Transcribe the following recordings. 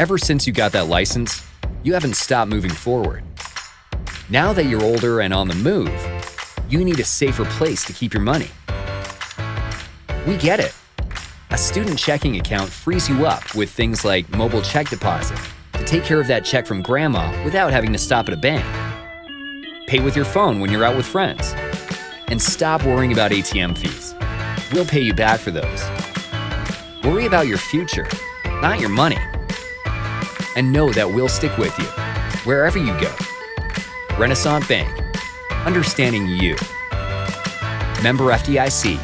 Ever since you got that license, you haven't stopped moving forward. Now that you're older and on the move, you need a safer place to keep your money. We get it. A student checking account frees you up with things like mobile check deposit to take care of that check from grandma without having to stop at a bank. Pay with your phone when you're out with friends. And stop worrying about ATM fees. We'll pay you back for those. Worry about your future, not your money. And know that we'll stick with you, wherever you go. Renaissance Bank. Understanding you. Member FDIC.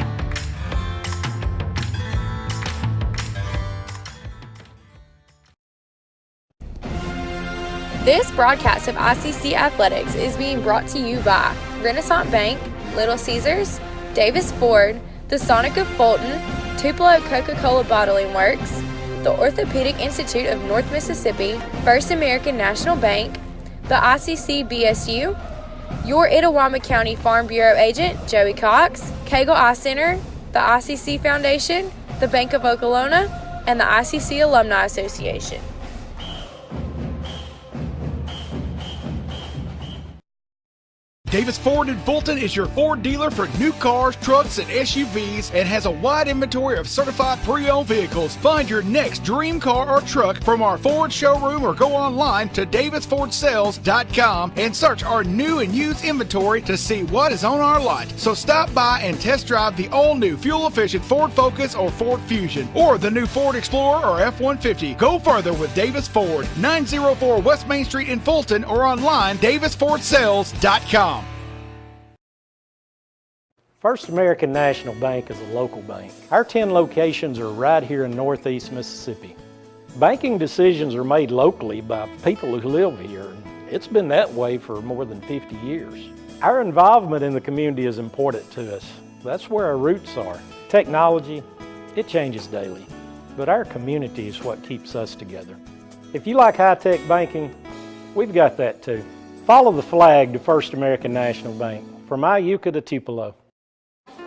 This broadcast of ICC Athletics is being brought to you by Renaissance Bank, Little Caesars, Davis Ford, the Sonic of Fulton, Tupelo Coca-Cola Bottling Works, the Orthopedic Institute of North Mississippi, First American National Bank, the ICC BSU, your Itawamba County Farm Bureau agent, Joey Cox, Cagle Eye Center, the ICC Foundation, the Bank of Okolona, and the ICC Alumni Association. Davis Ford in Fulton is your Ford dealer for new cars, trucks, and SUVs and has a wide inventory of certified pre-owned vehicles. Find your next dream car or truck from our Ford showroom or go online to davisfordsales.com and search our new and used inventory to see what is on our lot. So stop by and test drive the all-new fuel-efficient Ford Focus or Ford Fusion or the new Ford Explorer or F-150. Go further with Davis Ford, 904 West Main Street in Fulton or online davisfordsales.com. First American National Bank is a local bank. Our 10 locations are right here in Northeast Mississippi. Banking decisions are made locally by people who live here, and it's been that way for more than 50 years. Our involvement in the community is important to us. That's where our roots are. Technology, it changes daily, but our community is what keeps us together. If you like high-tech banking, we've got that too. Follow the flag to First American National Bank, from Iuka to Tupelo.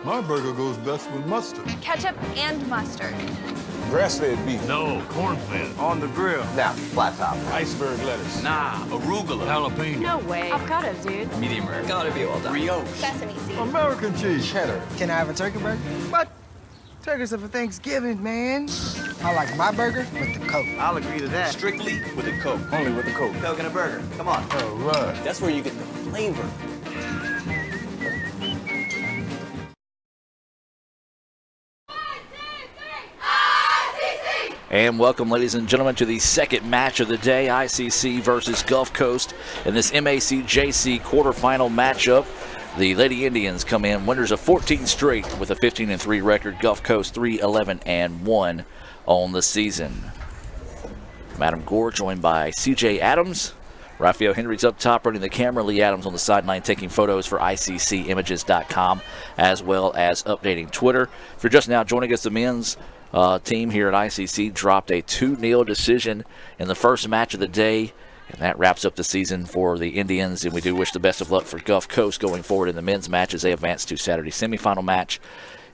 My burger goes best with mustard. Ketchup and mustard. Grass-fed beef. No, corn-fed. On the grill. Now, flat top. Iceberg lettuce. Nah, arugula. Jalapeno. No way. Avocado, dude. Medium rare. Gotta be well done. Brioche. Sesame seeds. American cheese. Cheddar. Can I have a turkey burger? What? Turkeys are for Thanksgiving, man. I like my burger with the Coke. I'll agree to that. Strictly with a Coke. Only with the Coke. Coke and a burger. Come on. All right. That's where you get the flavor. And welcome, ladies and gentlemen, to the second match of the day, ICC versus Gulf Coast in this MACJC quarterfinal matchup. The Lady Indians come in winners of 14 straight with a 15-3 record. Gulf Coast 3-11-1 on the season. Madam Gore joined by C.J. Adams. Raphael Henry's up top running the camera. Lee Adams on the sideline taking photos for ICCimages.com as well as updating Twitter. If you're just now joining us, the men's team here at ICC dropped a 2-0 decision in the first match of the day, and that wraps up the season for the Indians, and we do wish the best of luck for Gulf Coast going forward in the men's match as they advance to Saturday's semifinal match.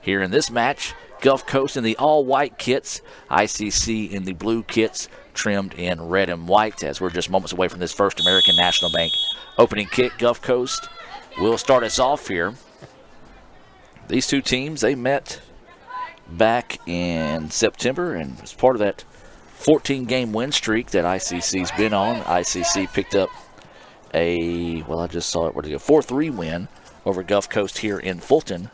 Here in this match, Gulf Coast in the all-white kits, ICC in the blue kits, trimmed in red and white, as we're just moments away from this First American National Bank opening kick. Gulf Coast will start us off here. These two teams, they met back in September, and as part of that 14-game win streak that ICC's been on, ICC picked up a, well, I just saw it, 4-3 win over Gulf Coast here in Fulton.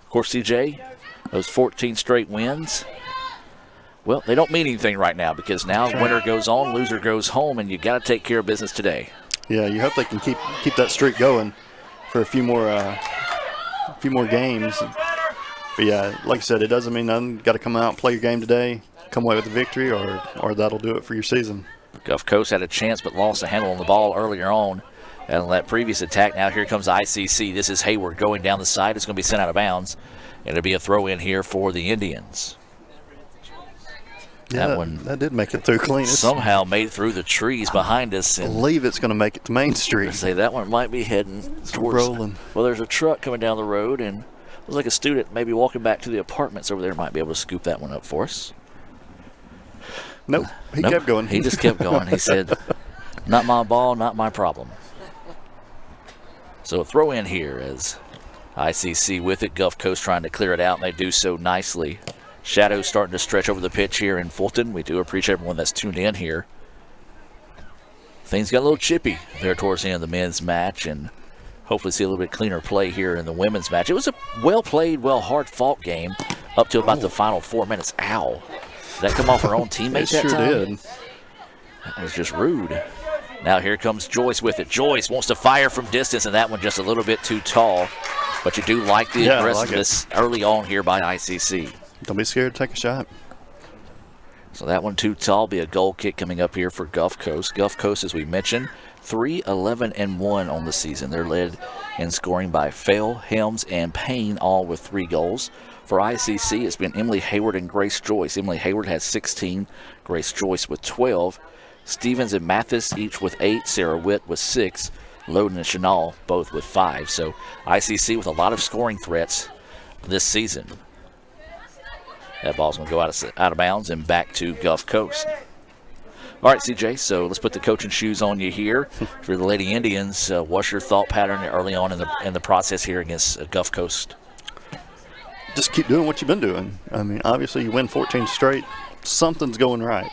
Of course, CJ, those 14 straight wins, well, they don't mean anything right now because now winner goes on, loser goes home, and you got to take care of business today. Yeah, you hope they can keep that streak going for a few more games. But yeah, like I said, it doesn't mean nothing. Got to come out and play your game today, come away with a victory, or that'll do it for your season. Gulf Coast had a chance but lost a handle on the ball earlier on. And on that previous attack, now here comes ICC. This is Hayward going down the side. It's going to be sent out of bounds. And it'll be a throw in here for the Indians. Yeah, that did make it through clean. Somehow made through the trees behind us. I believe it's going to make it to Main Street. I say that one might be heading towards. Rolling. Well, there's a truck coming down the road, and it looks like a student maybe walking back to the apartments over there might be able to scoop that one up for us. Nope. He kept going. He just kept going. He said, not my ball, not my problem. So a throw in here as ICC with it. Gulf Coast trying to clear it out, and they do so nicely. Shadows starting to stretch over the pitch here in Fulton. We do appreciate everyone that's tuned in here. Things got a little chippy there towards the end of the men's match, and hopefully see a little bit cleaner play here in the women's match. It was a well-played, hard-fought game up to about the final 4 minutes. Ow. Did that come off her own teammate that sure time? did. That was just rude. Now here comes Joyce with it. Joyce wants to fire from distance, and that one just a little bit too tall. But you do like the aggressiveness early on here by ICC. Don't be scared to take a shot. So that one too tall. Be a goal kick coming up here for Gulf Coast. Gulf Coast, as we mentioned, 3-11-1 on the season. They're led in scoring by Fell, Helms, and Payne, all with 3 goals. For ICC, it's been Emily Hayward and Grace Joyce. Emily Hayward has 16, Grace Joyce with 12. Stevens and Mathis each with 8, Sarah Witt with 6, Loden and Chanel both with 5. So ICC with a lot of scoring threats this season. That ball's going to go out of bounds and back to Gulf Coast. All right, CJ, so let's put the coaching shoes on you here. For the Lady Indians, what's your thought pattern early on in the process here against Gulf Coast? Just keep doing what you've been doing. I mean, obviously you win 14 straight. Something's going right.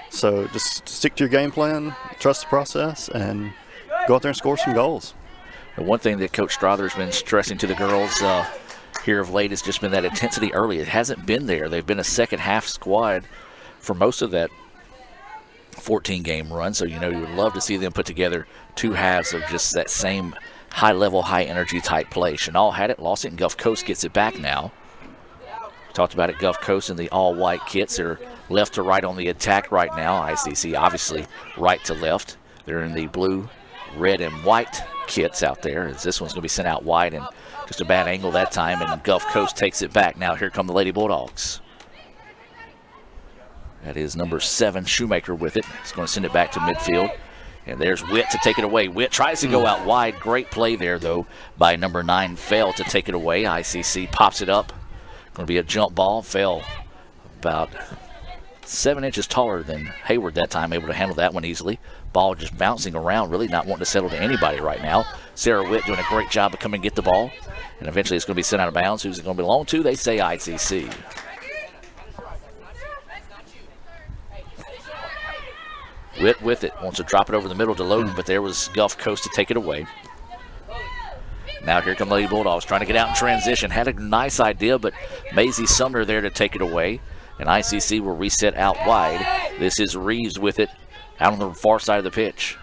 So just stick to your game plan, trust the process, and go out there and score some goals. And one thing that Coach Strother's been stressing to the girls here of late has just been that intensity early. It hasn't been there. They've been a second-half squad for most of that 14-game run. So, you would love to see them put together 2 halves of just that same high-level, high-energy type play. Chanel had it, lost it, and Gulf Coast gets it back now. We talked about it, Gulf Coast in the all-white kits. They're left to right on the attack right now. ICC obviously right to left. They're in the blue, red, and white kits out there. As this one's going to be sent out wide and just a bad angle that time, and Gulf Coast takes it back. Now here come the Lady Bulldogs. That is number 7, Shoemaker with it. He's going to send it back to midfield. And there's Witt to take it away. Witt tries to go out wide. Great play there, though, by number 9, Fell, to take it away. ICC pops it up. Going to be a jump ball. Fell about 7 inches taller than Hayward that time, able to handle that one easily. Ball just bouncing around, really not wanting to settle to anybody right now. Sarah Witt doing a great job of coming and get the ball. And eventually it's going to be sent out of bounds. Who's it going to belong to? They say ICC. Witt with it. Wants to drop it over the middle to Loden, but there was Gulf Coast to take it away. Now here come Lady Bulldogs trying to get out in transition. Had a nice idea, but Maisie Sumner there to take it away. And ICC will reset out wide. This is Reeves with it out on the far side of the pitch.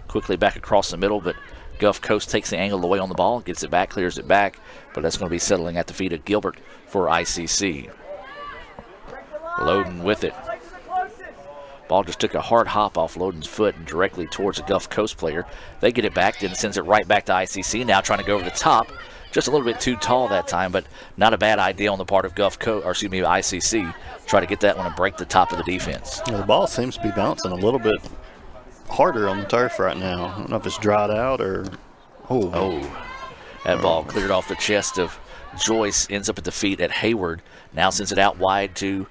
Quickly back across the middle, but Gulf Coast takes the angle away on the ball, gets it back, clears it back, but that's going to be settling at the feet of Gilbert for ICC. Loden with it. Ball just took a hard hop off Loden's foot and directly towards the Gulf Coast player. They get it back, then sends it right back to ICC. Now trying to go over the top. Just a little bit too tall that time, but not a bad idea on the part of ICC. Try to get that one and break the top of the defense. Yeah, the ball seems to be bouncing a little bit harder on the turf right now. I don't know if it's dried out or... That ball cleared off the chest of Joyce, ends up at the feet at Hayward. Now sends it out wide to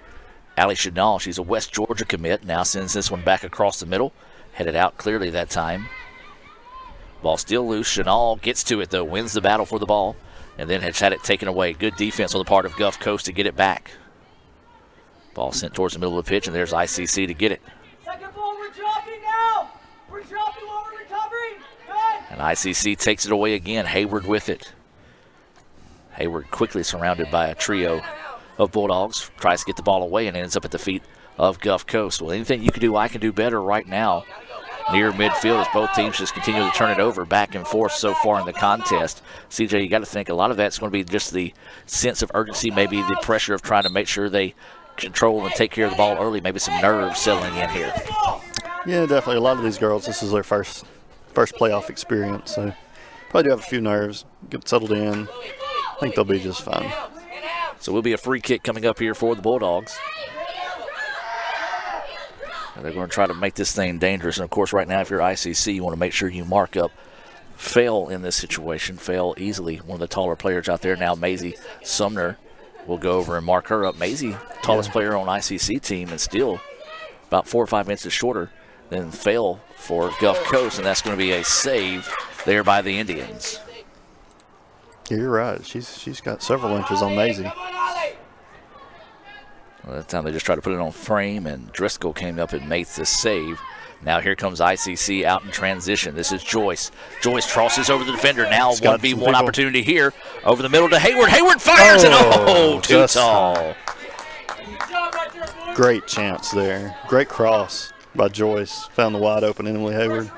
Allie Chanel. She's a West Georgia commit. Now sends this one back across the middle. Headed out clearly that time. Ball still loose. Chanel gets to it, though. Wins the battle for the ball. And then has had it taken away. Good defense on the part of Gulf Coast to get it back. Ball sent towards the middle of the pitch, and there's ICC to get it. Second ball, we're dropping now. We're dropping while we're recovering. Good. And ICC takes it away again. Hayward with it. Hayward quickly surrounded by a trio of Bulldogs. Tries to get the ball away and ends up at the feet of Gulf Coast. Well, anything you can do, I can do better right now. Near midfield as both teams just continue to turn it over back and forth so far in the contest. CJ, you got to think a lot of that's going to be just the sense of urgency, maybe the pressure of trying to make sure they control and take care of the ball early, maybe some nerves settling in here. Yeah, definitely. A lot of these girls, this is their first playoff experience, so probably do have a few nerves. Get settled in. I think they'll be just fine. So will be a free kick coming up here for the Bulldogs. And they're going to try to make this thing dangerous. And, of course, right now, if you're ICC, you want to make sure you mark up Fell in this situation. Fell easily one of the taller players out there. Now Maisie Sumner will go over and mark her up. Maisie tallest player on ICC team, and still about 4 or 5 inches shorter than fail for Gulf Coast, and that's going to be a save there by the Indians. Yeah, you're right. She's got several inches on Maisie. Well, that time they just tried to put it on frame, and Driscoll came up and made the save. Now here comes ICC out in transition. This is Joyce. Joyce crosses over the defender. Now 1v1 opportunity here. Over the middle to Hayward. Hayward fires and too tall. Great chance there. Great cross by Joyce. Found the wide open Emily Hayward.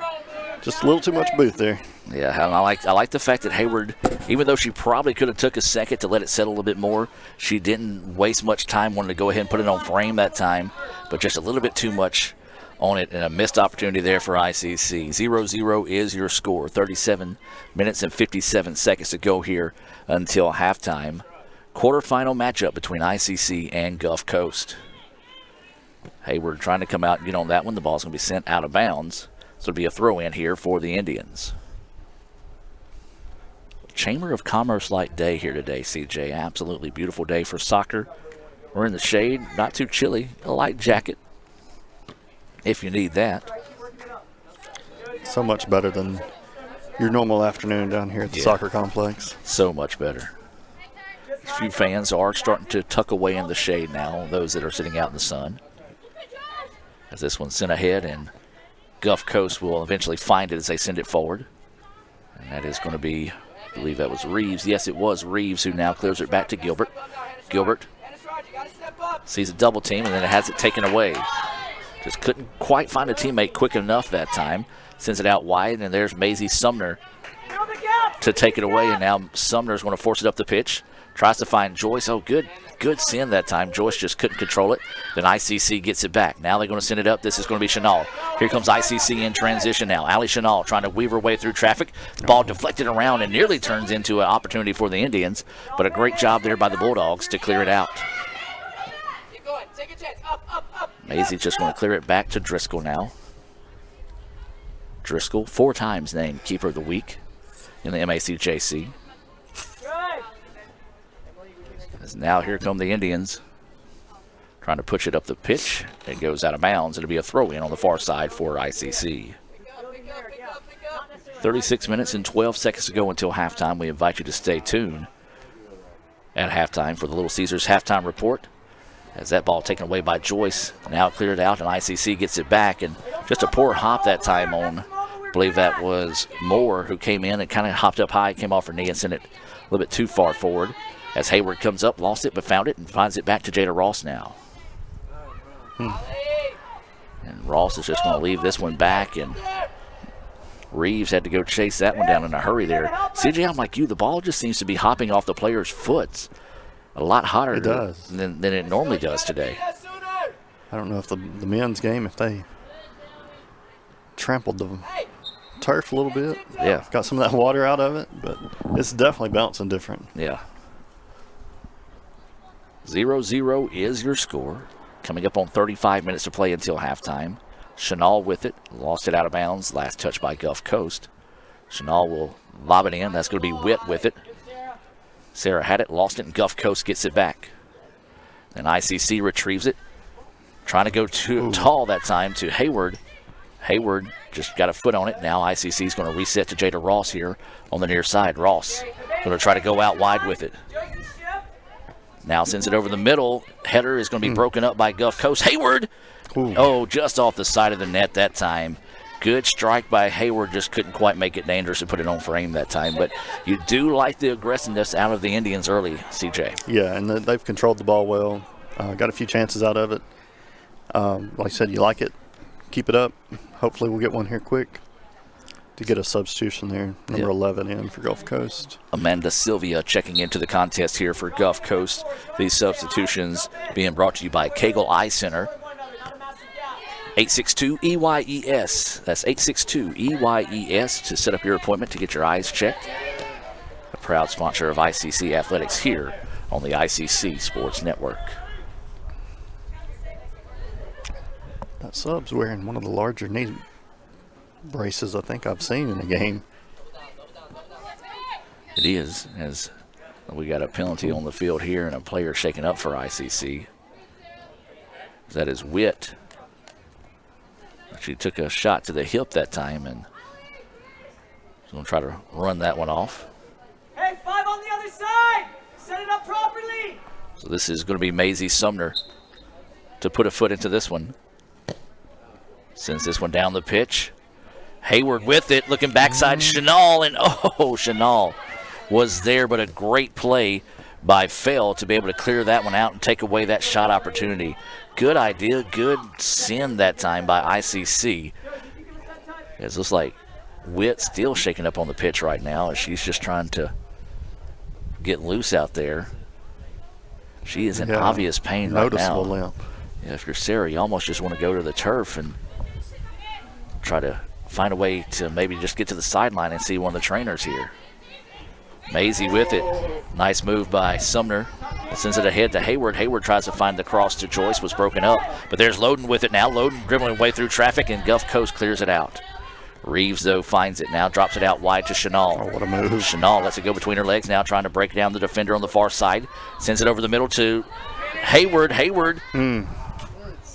Just a little too much booth there. Yeah, and I like the fact that Hayward, even though she probably could have took a second to let it settle a bit more, she didn't waste much time wanting to go ahead and put it on frame that time, but just a little bit too much on it, and a missed opportunity there for ICC. 0-0 is your score. 37 minutes and 57 seconds to go here until halftime. Quarterfinal matchup between ICC and Gulf Coast. Hayward trying to come out and get on that one. The ball's going to be sent out of bounds. So it'll be a throw-in here for the Indians. Chamber of Commerce-like day here today, CJ. Absolutely beautiful day for soccer. We're in the shade, not too chilly. A light jacket if you need that. So much better than your normal afternoon down here at the soccer complex. So much better. A few fans are starting to tuck away in the shade now, those that are sitting out in the sun. As this one's sent ahead, and Gulf Coast will eventually find it as they send it forward. And that is going to be, I believe that was Reeves. Yes, it was Reeves who now clears it back to Gilbert. Gilbert sees a double team, and then it has it taken away. Just couldn't quite find a teammate quick enough that time. Sends it out wide, and there's Maisie Sumner to take it away, and now Sumner's going to force it up the pitch. Tries to find Joyce. Oh, good send that time. Joyce just couldn't control it. Then ICC gets it back. Now they're going to send it up. This is going to be Chanel. Here comes ICC in transition now. Ali Chanel trying to weave her way through traffic. The ball deflected around and nearly turns into an opportunity for the Indians, but a great job there by the Bulldogs to clear it out. Maisie's just going to clear it back to Driscoll now. Driscoll, 4 times named Keeper of the Week in the MACJC. As now here come the Indians trying to push it up the pitch. It goes out of bounds. It'll be a throw-in on the far side for ICC. 36 minutes and 12 seconds to go until halftime. We invite you to stay tuned at halftime for the Little Caesars halftime report. As that ball taken away by Joyce, now cleared out, and ICC gets it back. And just a poor hop that time on, I believe that was Moore, who came in and kind of hopped up high, came off her knee and sent it a little bit too far forward. As Hayward comes up, lost it, but found it and finds it back to Jada Ross now. And Ross is just going to leave this one back, and Reeves had to go chase that one down in a hurry there. CJ, I'm like you, the ball just seems to be hopping off the player's foot a lot hotter than it normally does today. I don't know if the men's game, if they trampled the turf a little bit. Yeah. Got some of that water out of it, but it's definitely bouncing different. Yeah. 0-0 is your score. Coming up on 35 minutes to play until halftime. Chanel with it. Lost it out of bounds. Last touch by Gulf Coast. Chanel will lob it in. That's going to be Witt with it. Sarah had it, lost it, and Gulf Coast gets it back. Then ICC retrieves it. Trying to go too tall that time to Hayward. Hayward just got a foot on it. Now ICC is going to reset to Jada Ross here on the near side. Ross going to try to go out wide with it. Now sends it over the middle. Header is going to be broken up by Gulf Coast. Hayward! Oh, just off the side of the net that time. Good strike by Hayward. Just couldn't quite make it dangerous and put it on frame that time. But you do like the aggressiveness out of the Indians early, CJ. Yeah, and they've controlled the ball well. Got a few chances out of it. Like I said, you like it. Keep it up. Hopefully we'll get one here quick to get a substitution there. Number 11 in for Gulf Coast. Amanda Sylvia checking into the contest here for Gulf Coast. These substitutions being brought to you by Cagle Eye Center. 862-EYES. That's 862-EYES to set up your appointment to get your eyes checked. A proud sponsor of ICC Athletics here on the ICC Sports Network. That sub's wearing one of the larger knee braces I think I've seen in a game. It is, as we got a penalty on the field here and a player shaken up for ICC. That is Witt. She took a shot to the hip that time, and she's going to try to run that one off. Hey, 5 on the other side! Set it up properly! So this is going to be Maisie Sumner to put a foot into this one. Sends this one down the pitch. Hayward with it, looking backside, Chenal, and Chenal was there, but a great play by Fell to be able to clear that one out and take away that shot opportunity. Good idea, good send that time by ICC. It looks like Witt still shaking up on the pitch right now as she's just trying to get loose out there. She is in obvious pain right now. Noticeable limp. Yeah, if you're Sarah, you almost just want to go to the turf and try to find a way to maybe just get to the sideline and see one of the trainers here. Maisie with it. Nice move by Sumner. Sends it ahead to Hayward. Hayward tries to find the cross to Joyce, was broken up. But there's Loden with it now. Loden dribbling way through traffic, and Gulf Coast clears it out. Reeves, though, finds it now, drops it out wide to Chenal. Oh, what a move. Chenal lets it go between her legs now, trying to break down the defender on the far side. Sends it over the middle to Hayward. Hayward.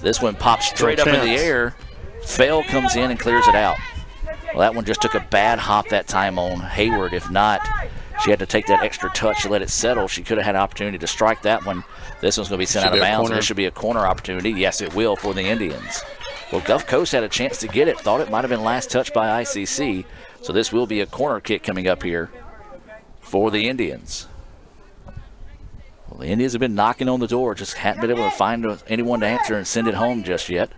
This one pops straight up in the air. Fell comes in and clears it out. Well, that one just took a bad hop that time on Hayward. If not, she had to take that extra touch to let it settle. She could have had an opportunity to strike that one. This one's going to be sent out of bounds. This should be a corner opportunity. Yes, it will for the Indians. Well, Gulf Coast had a chance to get it. Thought it might have been last touch by ICC. So this will be a corner kick coming up here for the Indians. Well, the Indians have been knocking on the door. Just hadn't been able to find anyone to answer and send it home just yet.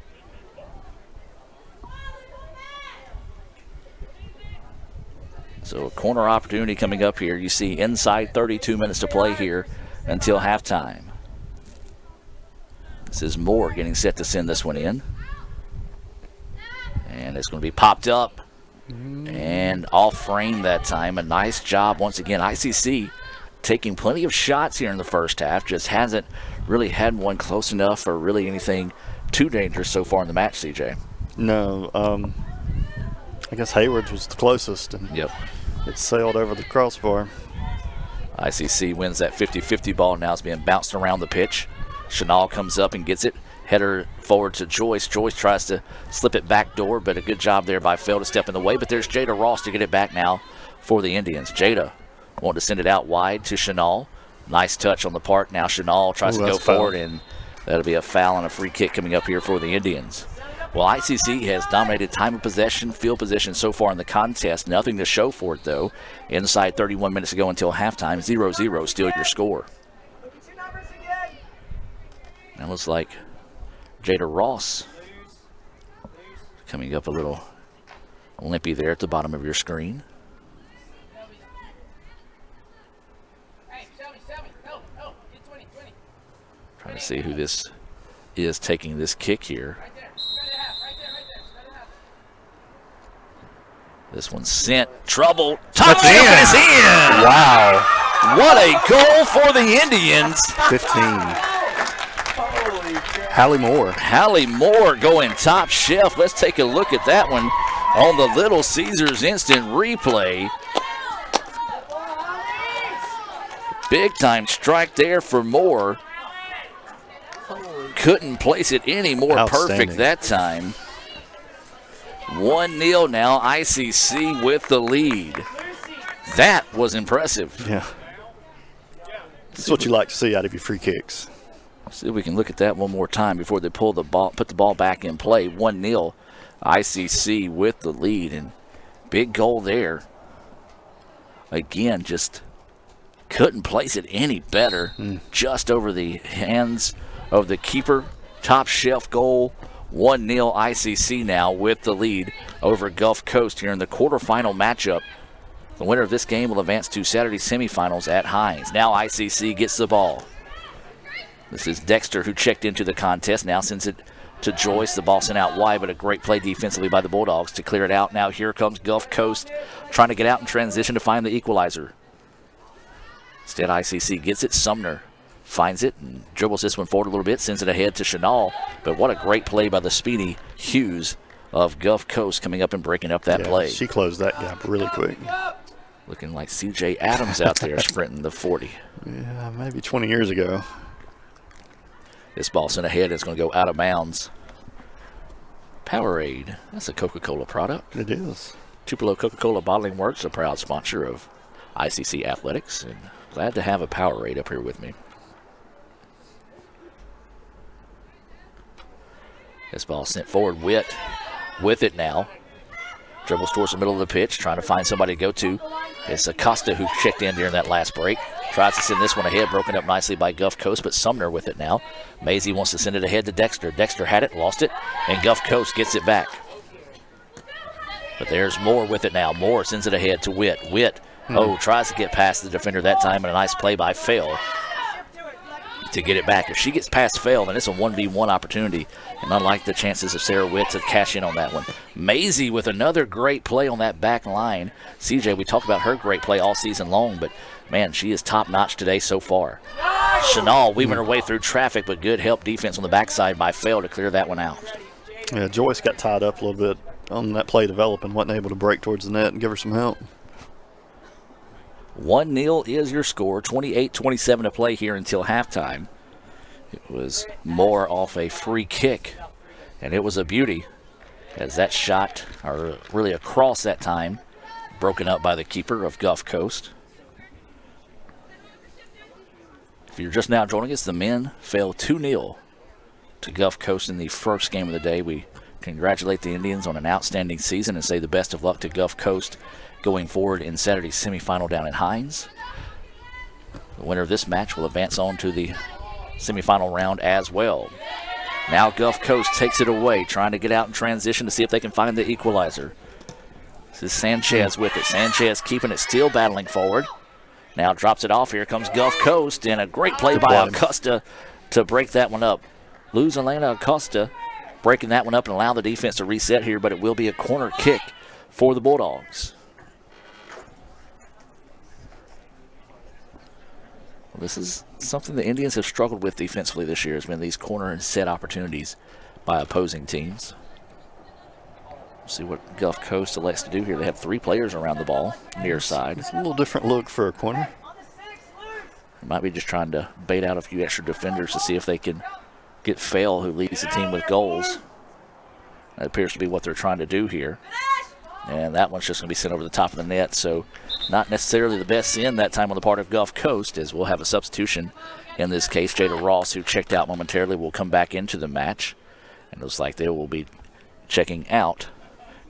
So a corner opportunity coming up here. You see inside 32 minutes to play here until halftime. This is Moore getting set to send this one in. And it's going to be popped up and off frame that time. A nice job once again. ICC taking plenty of shots here in the first half. Just hasn't really had one close enough or really anything too dangerous so far in the match, CJ. No, I guess Hayward's was the closest, and it sailed over the crossbar. ICC wins that 50-50 ball. Now it's being bounced around the pitch. Chenal comes up and gets it. Header forward to Joyce. Joyce tries to slip it back door, but a good job there by Fell to step in the way. But there's Jada Ross to get it back now for the Indians. Jada wanting to send it out wide to Chenal. Nice touch on the part. Now Chenal tries to go forward, and that'll be a foul and a free kick coming up here for the Indians. Well, ICC has dominated time of possession, field position so far in the contest. Nothing to show for it, though. Inside 31 minutes to go until halftime. 0-0 still your score. That looks like Jada Ross coming up a little limpy there at the bottom of your screen. Trying to see who this is taking this kick here. This one's sent. Trouble. Top is in. Wow. What a goal for the Indians. 15. Hallie Moore. Hallie Moore going top shelf. Let's take a look at that one on the Little Caesars instant replay. Big time strike there for Moore. Couldn't place it any more perfect that time. 1-0 now, ICC with the lead. That was impressive. Yeah. That's what you like to see out of your free kicks. See if we can look at that one more time before they pull the ball, put the ball back in play. 1-0, ICC with the lead, and big goal there. Again, just couldn't place it any better. Just over the hands of the keeper. Top shelf goal. 1-0 ICC now with the lead over Gulf Coast here in the quarterfinal matchup. The winner of this game will advance to Saturday semifinals at Hines. Now ICC gets the ball. This is Dexter who checked into the contest. Now sends it to Joyce. The ball sent out wide, but a great play defensively by the Bulldogs to clear it out. Now here comes Gulf Coast trying to get out in transition to find the equalizer. Instead, ICC gets it. Sumner finds it and dribbles this one forward a little bit, sends it ahead to Chenal. But what a great play by the speedy Hughes of Gulf Coast coming up and breaking up that play. She closed that gap really quick. Looking like C.J. Adams out there sprinting the 40. Yeah, maybe 20 years ago. This ball sent ahead. It's going to go out of bounds. Powerade. That's a Coca-Cola product. It is. Tupelo Coca-Cola Bottling Works, a proud sponsor of ICC Athletics, and glad to have a Powerade up here with me. This ball sent forward. Witt with it now. Dribbles towards the middle of the pitch, trying to find somebody to go to. It's Acosta who checked in during that last break. Tries to send this one ahead, broken up nicely by Gulf Coast, but Sumner with it now. Maisie wants to send it ahead to Dexter. Dexter had it, lost it, and Gulf Coast gets it back. But there's Moore with it now. Moore sends it ahead to Witt. Witt, tries to get past the defender that time, and a nice play by Fail to get it back. If she gets past Fail, then it's a 1v1 opportunity, and unlike the chances of Sarah Witt to cash in on that one. Maisie with another great play on that back line. CJ, we talked about her great play all season long, but man, she is top-notch today so far. Chanel weaving her way through traffic, but good help defense on the backside by Fail to clear that one out. Yeah, Joyce got tied up a little bit on that play developing, wasn't able to break towards the net and give her some help. 1-0 is your score. 28-27 to play here until halftime. It was Moore off a free kick, and it was a beauty as that shot, or really across that time, broken up by the keeper of Gulf Coast. If you're just now joining us, the men fell 2-0 to Gulf Coast in the first game of the day. We congratulate the Indians on an outstanding season and say the best of luck to Gulf Coast going forward in Saturday's semifinal down in Hines. The winner of this match will advance on to the semifinal round as well. Now Gulf Coast takes it away, trying to get out in transition to see if they can find the equalizer. This is Sanchez with it. Sanchez keeping it, still battling forward. Now drops it off. Here comes Gulf Coast, and a great play by Acosta to break that one up. Luz Elena Acosta breaking that one up and allow the defense to reset here, but it will be a corner kick for the Bulldogs. Well, this is something the Indians have struggled with defensively this year, has been these corner and set opportunities by opposing teams. We'll see what Gulf Coast elects to do here. They have 3 players around the ball, near side. It's a little different look for a corner. They might be just trying to bait out a few extra defenders to see if they can get Fail, who leads the team with goals. That appears to be what they're trying to do here. And that one's just going to be sent over the top of the net, so not necessarily the best send that time on the part of Gulf Coast, as we'll have a substitution in this case. Jada Ross, who checked out momentarily, will come back into the match. And it looks like they will be checking out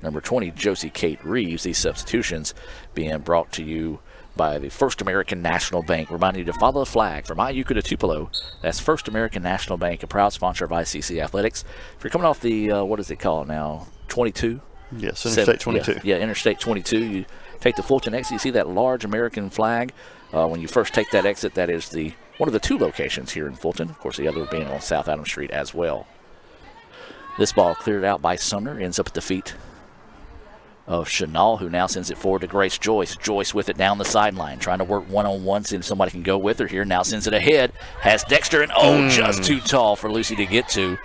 number 20, Josie Kate Reeves. These substitutions being brought to you by the First American National Bank. Reminding you to follow the flag from Iuka to Tupelo. That's First American National Bank, a proud sponsor of ICC Athletics. If you're coming off the, what is it called now, 22? Yes, Interstate 22. Yeah, Interstate 22. You take the Fulton exit, you see that large American flag. When you first take that exit, that is one of the 2 locations here in Fulton. Of course, the other being on South Adams Street as well. This ball cleared out by Sumner, ends up at the feet of Chanel, who now sends it forward to Grace Joyce. Joyce with it down the sideline, trying to work one-on-one, see if somebody can go with her here. Now sends it ahead, has Dexter, and just too tall for Lucy to get to.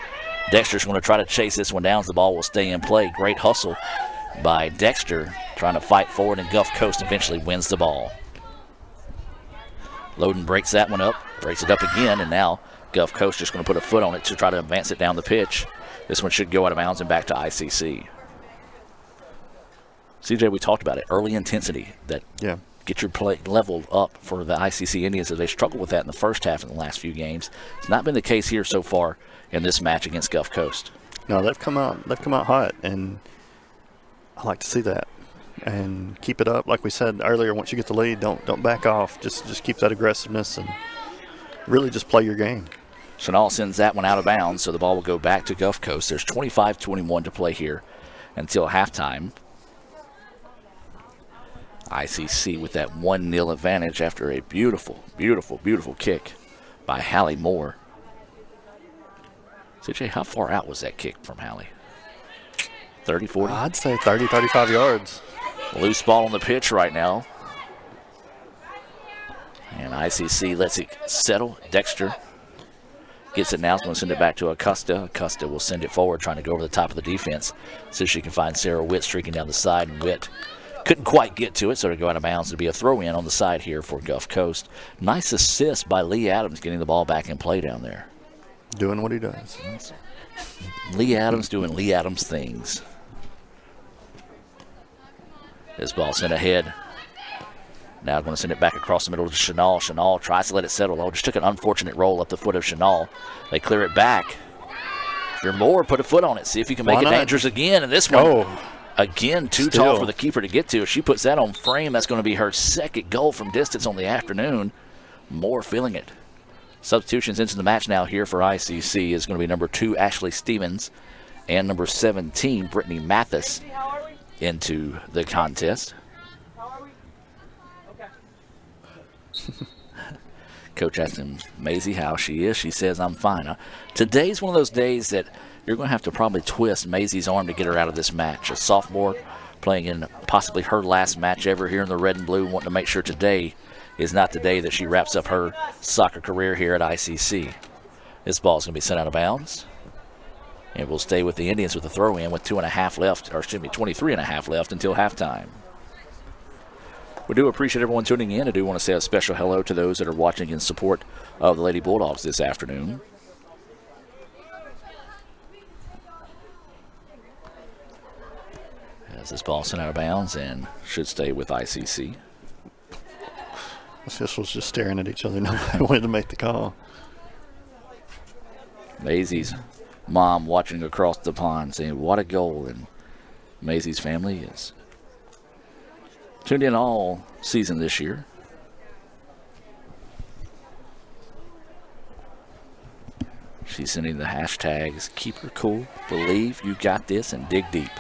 Dexter's going to try to chase this one down as the ball will stay in play. Great hustle by Dexter, trying to fight forward, and Gulf Coast eventually wins the ball. Loden breaks that one up, breaks it up again, and now Gulf Coast just going to put a foot on it to try to advance it down the pitch. This one should go out of bounds and back to ICC. CJ, we talked about it, early intensity that get your play leveled up for the ICC Indians, as they struggled with that in the first half in the last few games. It's not been the case here so far in this match against Gulf Coast. No, they've come out hot, and I like to see that. And keep it up, like we said earlier. Once you get the lead, don't back off. Just keep that aggressiveness and really just play your game. Chanel sends that one out of bounds, so the ball will go back to Gulf Coast. There's 25-21 to play here until halftime. ICC with that 1-0 advantage after a beautiful, beautiful, beautiful kick by Hallie Moore. CJ, how far out was that kick from Hallie? 30, 40? I'd say 30, 35 yards. Loose ball on the pitch right now. And ICC lets it settle. Dexter gets it now. He's going to send it back to Acosta. Acosta will send it forward, trying to go over the top of the defense so she can find Sarah Witt streaking down the side, and Witt couldn't quite get to it, so to go out of bounds. It'll be a throw-in on the side here for Gulf Coast. Nice assist by Lee Adams, getting the ball back in play down there. Doing what he does. Lee Adams doing Lee Adams things. This ball sent ahead. Now going to send it back across the middle to Chenal. Chenal tries to let it settle. Oh, just took an unfortunate roll up the foot of Chenal. They clear it back. If you're Moore, put a foot on it. See if you can make it dangerous again. And this one, again, too tall for the keeper to get to. If she puts that on frame, that's going to be her second goal from distance on the afternoon. Moore feeling it. Substitutions into the match now here for ICC is going to be number 2, Ashley Stevens, and number 17, Brittany Mathis, into the contest. Coach asked him, Maisie, how she is. She says, I'm fine. Today's one of those days that you're going to have to probably twist Maisie's arm to get her out of this match. A sophomore playing in possibly her last match ever here in the red and blue, wanting to make sure today is not the day that she wraps up her soccer career here at ICC. This ball is going to be sent out of bounds. And we'll stay with the Indians with the throw-in with 2.5 left, or excuse me, 23.5 left until halftime. We do appreciate everyone tuning in. I do want to say a special hello to those that are watching in support of the Lady Bulldogs this afternoon. As this ball sent out of bounds and should stay with ICC. Officials just staring at each other. Nobody wanted to make the call. Maisie's mom watching across the pond saying, what a goal. And Maisie's family is tuned in all season this year. She's sending the hashtags, keep her cool, believe you got this, and dig deep.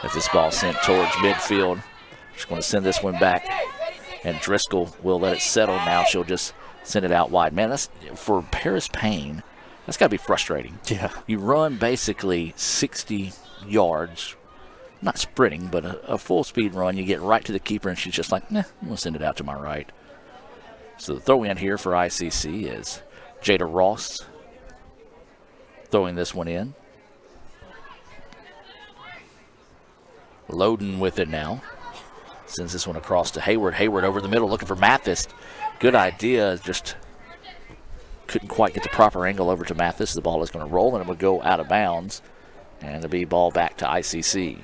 As this ball sent towards midfield, she's going to send this one back. And Driscoll will let it settle. Now she'll just send it out wide. Man, that's for Paris Payne, that's got to be frustrating. Yeah. You run basically 60 yards, not sprinting, but a full speed run. You get right to the keeper, and she's just like, nah, I'm going to send it out to my right. So the throw in here for ICC is Jada Ross throwing this one in. Loden with it now. Sends this one across to Hayward. Hayward over the middle looking for Mathis. Good idea. Just couldn't quite get the proper angle over to Mathis. The ball is going to roll and it will go out of bounds. And it'll be ball back to ICC.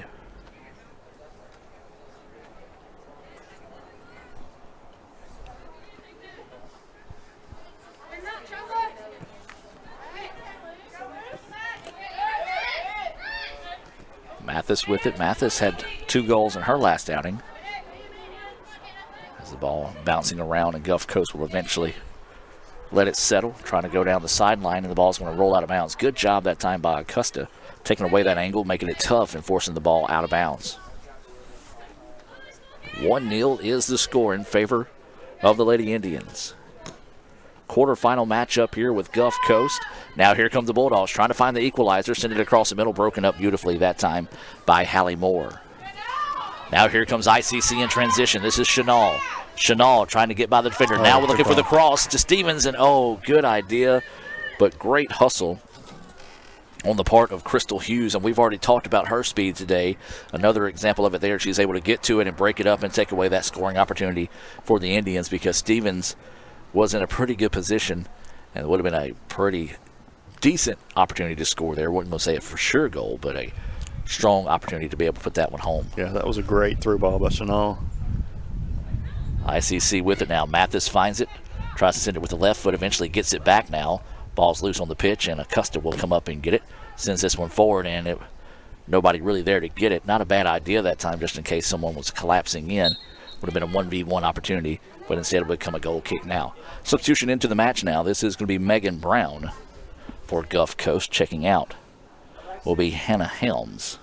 Mathis with it. Mathis had 2 goals in her last outing. As the ball bouncing around, and Gulf Coast will eventually let it settle, trying to go down the sideline, and the ball's going to roll out of bounds. Good job that time by Acosta, taking away that angle, making it tough and forcing the ball out of bounds. 1-0 is the score in favor of the Lady Indians. Quarterfinal matchup here with Gulf Coast. Now here come the Bulldogs trying to find the equalizer. Send it across the middle, broken up beautifully that time by Hallie Moore. Now here comes ICC in transition. This is Chenal. Chenal trying to get by the defender. Now we're looking for the cross to Stevens, and good idea, but great hustle on the part of Crystal Hughes, and we've already talked about her speed today. Another example of it there. She's able to get to it and break it up and take away that scoring opportunity for the Indians, because Stevens was in a pretty good position, and it would have been a pretty decent opportunity to score there. Wasn't going to say a for sure goal, but a strong opportunity to be able to put that one home. Yeah, that was a great through ball by Chenal. ICC with it now. Mathis finds it, tries to send it with the left foot, eventually gets it back now. Ball's loose on the pitch, and Acosta will come up and get it. Sends this one forward, and nobody really there to get it. Not a bad idea that time, just in case someone was collapsing in. Would have been a 1v1 opportunity, but instead it would become a goal kick now. Substitution into the match now. This is going to be Megan Brown for Gulf Coast. Checking out will be Hannah Helms.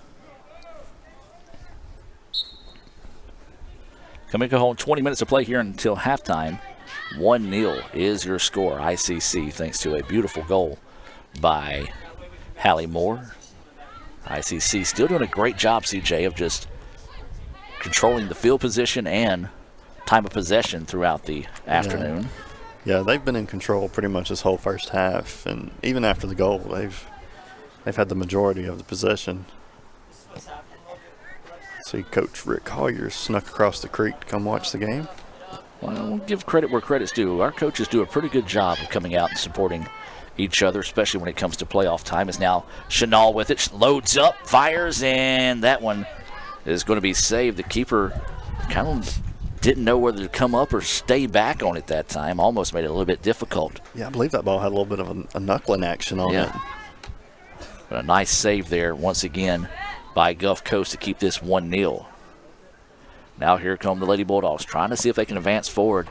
Coming home, 20 minutes to play here until halftime. 1-0 is your score, ICC, thanks to a beautiful goal by Hallie Moore. ICC still doing a great job, CJ, of just controlling the field position and time of possession throughout the afternoon. Yeah, they've been in control pretty much this whole first half, and even after the goal, they've had the majority of the possession. See, Coach Rick Collier snuck across the creek to come watch the game. Well, we'll give credit where credit's due. Our coaches do a pretty good job of coming out and supporting each other, especially when it comes to playoff time. Is now Chenal with it, loads up, fires, and that one is going to be saved. The keeper kind of didn't know whether to come up or stay back on it that time. Almost made it a little bit difficult. Yeah, I believe that ball had a little bit of a knuckling action on it. But a nice save there once again by Gulf Coast to keep this 1-0. Now here come the Lady Bulldogs trying to see if they can advance forward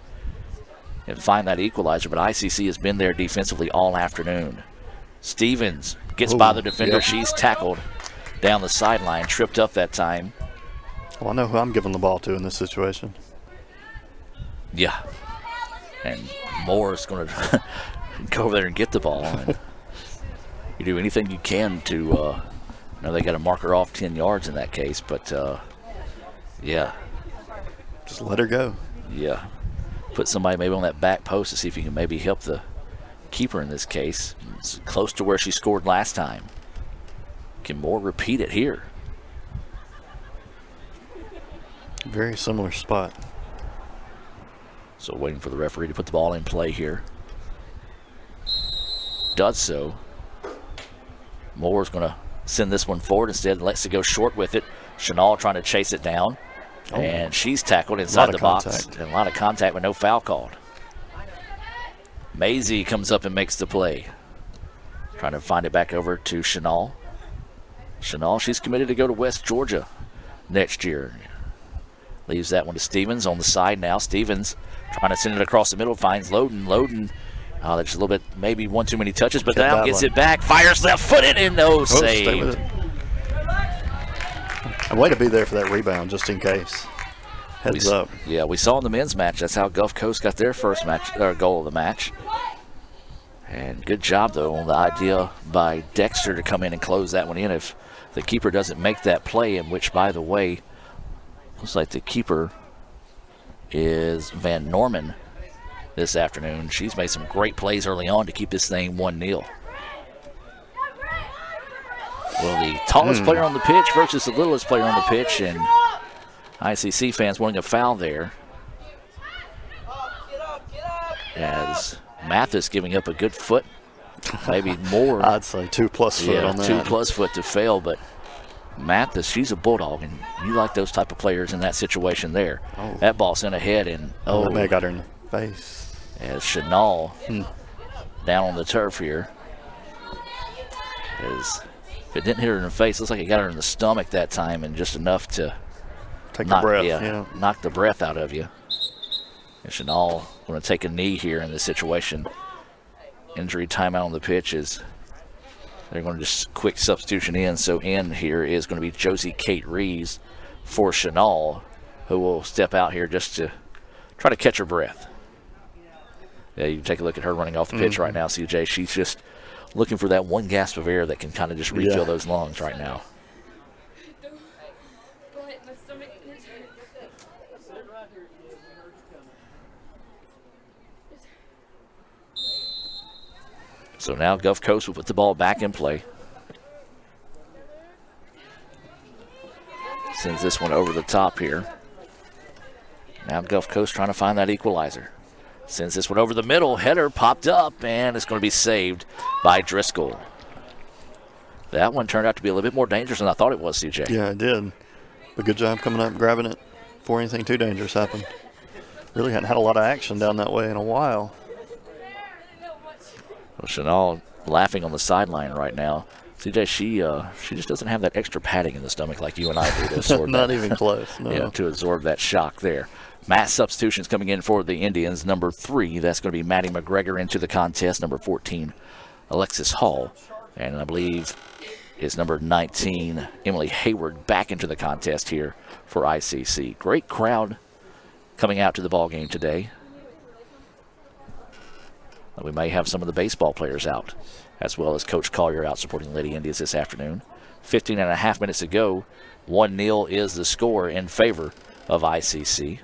and find that equalizer, but ICC has been there defensively all afternoon. Stevens gets by the defender. Yep. She's tackled down the sideline, tripped up that time. Well, I know who I'm giving the ball to in this situation. Yeah. And Moore's going to go over there and get the ball. And you do anything you can to, know they got to mark her off 10 yards in that case, but yeah. Just let her go. Yeah. Put somebody maybe on that back post to see if you can maybe help the keeper in this case. It's close to where she scored last time. Can Moore repeat it here? Very similar spot. So waiting for the referee to put the ball in play here. Does so. Moore's going to send this one forward instead, lets it go short with it. Chenal trying to chase it down. And she's tackled inside the box. And a lot of contact, but no foul called. Maisie comes up and makes the play. Trying to find it back over to Chenal. Chenal, she's committed to go to West Georgia next year. Leaves that one to Stevens on the side now. Stevens trying to send it across the middle, finds Loden. Loden, there's a little bit, maybe one too many touches, but now gets it back, fires left-footed, and no save. And way to be there for that rebound, just in case. Heads up. Yeah, we saw in the men's match, that's how Gulf Coast got their first match, or goal of the match. And good job, though, on the idea by Dexter to come in and close that one in if the keeper doesn't make that play, in which, by the way, looks like the keeper is Van Norman this afternoon. She's made some great plays early on to keep this thing 1-0. Well, the tallest player on the pitch versus the littlest player on the pitch, and ICC fans wanting a foul there. As Mathis giving up a good foot, maybe more. I'd say 2+ foot on that. 2+ foot to fail, but Mathis, she's a Bulldog, and you like those type of players in that situation there. Oh. That ball sent ahead, and that may have got her in the face. As Chenal down on the turf here. As if it didn't hit her in the face, it looks like it got her in the stomach that time, and just enough to take the breath. Knock the breath out of you. And Chenal going to take a knee here in this situation. Injury timeout on the pitch is they're going to just quick substitution in. So in here is going to be Josie Kate Reeves for Chenal, who will step out here just to try to catch her breath. Yeah, you can take a look at her running off the pitch right now, CJ. She's just looking for that one gasp of air that can kind of just refill those lungs right now. So now Gulf Coast will put the ball back in play. Sends this one over the top here. Now Gulf Coast trying to find that equalizer. Sends this one over the middle. Header popped up, and it's going to be saved by Driscoll. That one turned out to be a little bit more dangerous than I thought it was, CJ. Yeah, it did. But good job coming up and grabbing it before anything too dangerous happened. Really hadn't had a lot of action down that way in a while. Well, Chenal laughing on the sideline right now. CJ, she just doesn't have that extra padding in the stomach like you and I do to absorb Not even close, no. Yeah, to absorb that shock there. Mass substitutions coming in for the Indians. Number 3, that's going to be Maddie McGregor into the contest. Number 14, Alexis Hall. And I believe is number 19, Emily Hayward, back into the contest here for ICC. Great crowd coming out to the ball game today. We may have some of the baseball players out, as well as Coach Collier out supporting Lady Indians this afternoon. 15.5 minutes to go. 1-0 is the score in favor of ICC.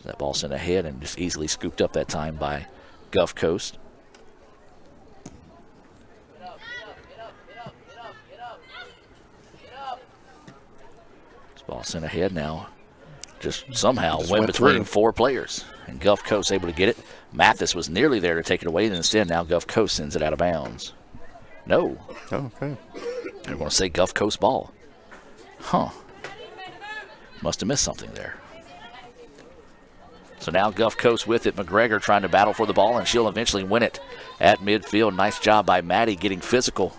That ball sent ahead and just easily scooped up that time by Gulf Coast. This ball sent ahead now. just somehow Just went went between through. 4 players. And Gulf Coast able to get it. Mathis was nearly there to take it away, and instead now Gulf Coast sends it out of bounds. No. Oh, okay. They're going to say Gulf Coast ball. Huh. Must have missed something there. So now Gulf Coast with it. McGregor trying to battle for the ball, and she'll eventually win it at midfield. Nice job by Maddie getting physical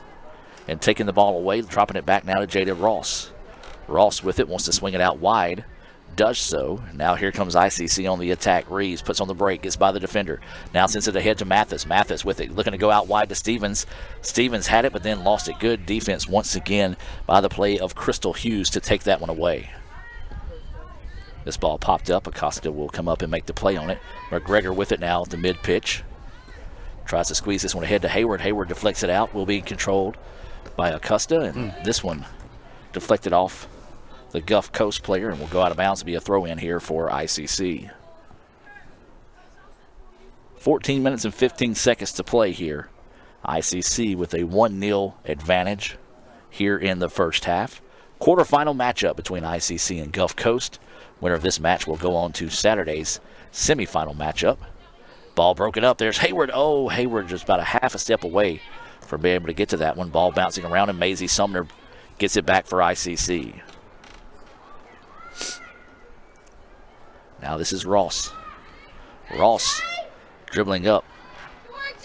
and taking the ball away, dropping it back now to Jada Ross. Ross with it, wants to swing it out wide. Does so. Now here comes ICC on the attack. Reeves puts on the break, gets by the defender. Now sends it ahead to Mathis. Mathis with it, looking to go out wide to Stevens. Stevens had it, but then lost it. Good defense once again by the play of Crystal Hughes to take that one away. This ball popped up. Acosta will come up and make the play on it. McGregor with it now at the mid-pitch. Tries to squeeze this one ahead to Hayward. Hayward deflects it out. Will be controlled by Acosta, and this one deflected off the Gulf Coast player and will go out of bounds to be a throw-in here for ICC. 14 minutes and 15 seconds to play here. ICC with a 1-0 advantage here in the first half. Quarterfinal matchup between ICC and Gulf Coast. Winner of this match will go on to Saturday's semifinal matchup. Ball broken up. There's Hayward. Oh, Hayward just about a half a step away from being able to get to that one. Ball bouncing around, and Maisie Sumner gets it back for ICC. Now this is Ross. Ross dribbling up,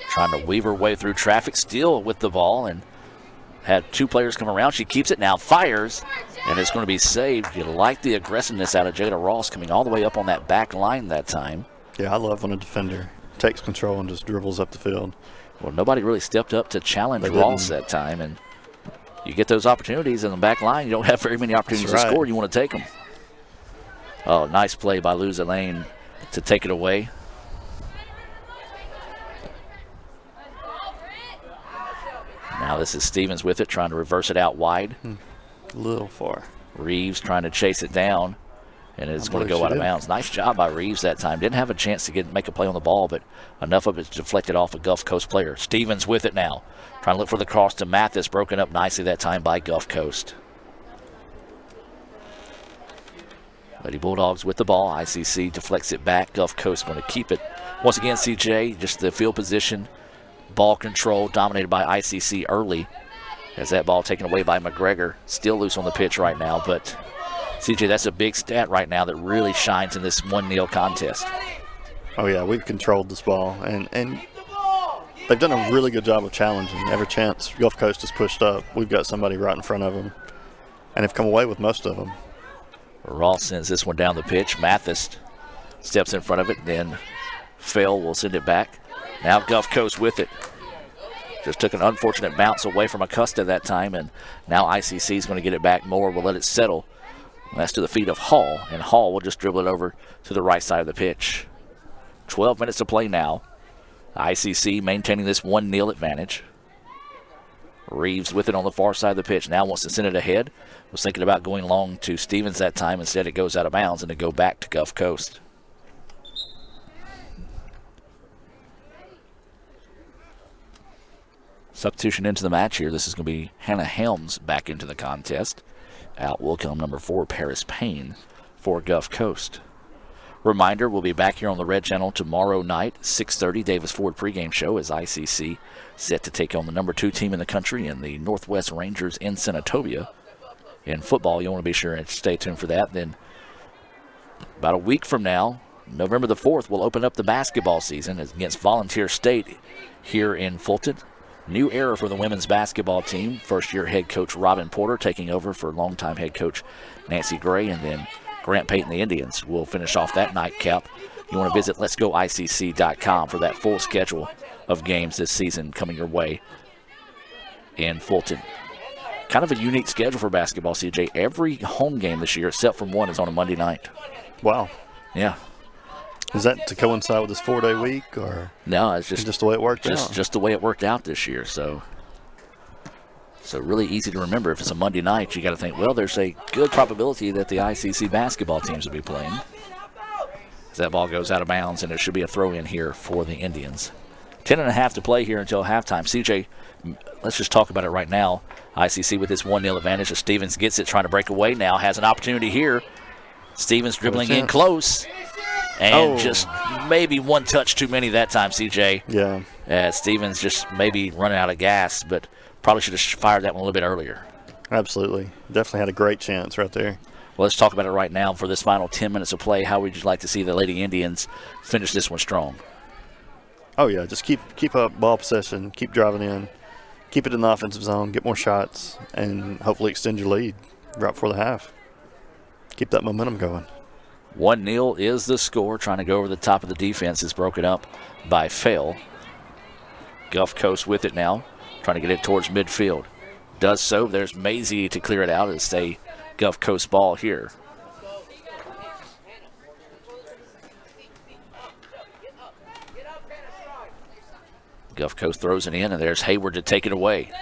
trying to weave her way through traffic, still with the ball, and had 2 players come around. She keeps it now, fires, and it's going to be saved. You like the aggressiveness out of Jada Ross coming all the way up on that back line that time. Yeah, I love when a defender takes control and just dribbles up the field. Well, nobody really stepped up to challenge Ross that time, and you get those opportunities in the back line. You don't have very many opportunities to score. You want to take them. Oh, nice play by Luz Elaine to take it away. Now this is Stevens with it, trying to reverse it out wide. A little far. Reeves trying to chase it down, and it's going to go out of bounds. Nice job by Reeves that time. Didn't have a chance to make a play on the ball, but enough of it deflected off a Gulf Coast player. Stevens with it now, trying to look for the cross to Mathis, broken up nicely that time by Gulf Coast. Lady Bulldogs with the ball. ICC deflects it back. Gulf Coast going to keep it. Once again, CJ, just the field position. Ball control dominated by ICC early. As that ball taken away by McGregor. Still loose on the pitch right now. But, CJ, that's a big stat right now that really shines in this 1-0 contest. Oh, yeah, we've controlled this ball. And they've done a really good job of challenging. Every chance Gulf Coast has pushed up, we've got somebody right in front of them. And have come away with most of them. Ross sends this one down the pitch. Mathis steps in front of it, then Fail will send it back. Now Gulf Coast with it. Just took an unfortunate bounce away from Acosta that time, and now ICC is going to get it back. Moore will let it settle. That's to the feet of Hall, and Hall will just dribble it over to the right side of the pitch. 12 minutes to play now. ICC maintaining this 1-0 advantage. Reeves with it on the far side of the pitch. Now wants to send it ahead. Was thinking about going long to Stevens that time. Instead, it goes out of bounds and to go back to Gulf Coast. Substitution into the match here. This is going to be Hannah Helms back into the contest. Out will come number 4, Paris Payne for Gulf Coast. Reminder, we'll be back here on the Red Channel tomorrow night, 6:30, Davis Ford pregame show as ICC set to take on the number 2 team in the country in the Northwest Rangers in Senatobia. In football, you want to be sure and stay tuned for that. Then about a week from now, November the 4th, we'll open up the basketball season against Volunteer State here in Fulton. New era for the women's basketball team. First-year head coach Robin Porter taking over for longtime head coach Nancy Gray, and then Grant Payton, the Indians, will finish off that nightcap. You want to visit letsgoicc.com for that full schedule of games this season coming your way in Fulton. Kind of a unique schedule for basketball, CJ. Every home game this year, except for one, is on a Monday night. Wow. Yeah. Is that to coincide with this 4-day week, or no? It's just the way it worked out. Just the way it worked out this year. So really easy to remember. If it's a Monday night, you got to think, well, there's a good probability that the ICC basketball teams will be playing. As that ball goes out of bounds, and it should be a throw-in here for the Indians. 10.5 to play here until halftime. CJ, let's just talk about it right now. ICC with this 1-0 advantage as Stevens gets it, trying to break away now, has an opportunity here. Stevens dribbling in close. And just maybe one touch too many that time, CJ. Yeah. Stevens just maybe running out of gas, but probably should have fired that one a little bit earlier. Absolutely. Definitely had a great chance right there. Well, let's talk about it right now for this final 10 minutes of play. How would you like to see the Lady Indians finish this one strong? Oh, yeah. Just keep up ball possession, keep driving in, keep it in the offensive zone, get more shots, and hopefully extend your lead right before the half. Keep that momentum going. 1-0 is the score. Trying to go over the top of the defense is broken up by Fail. Gulf Coast with it now, trying to get it towards midfield. Does so. There's Maisie to clear it out and stay Gulf Coast ball here. Gulf Coast throws it in, and there's Hayward to take it away.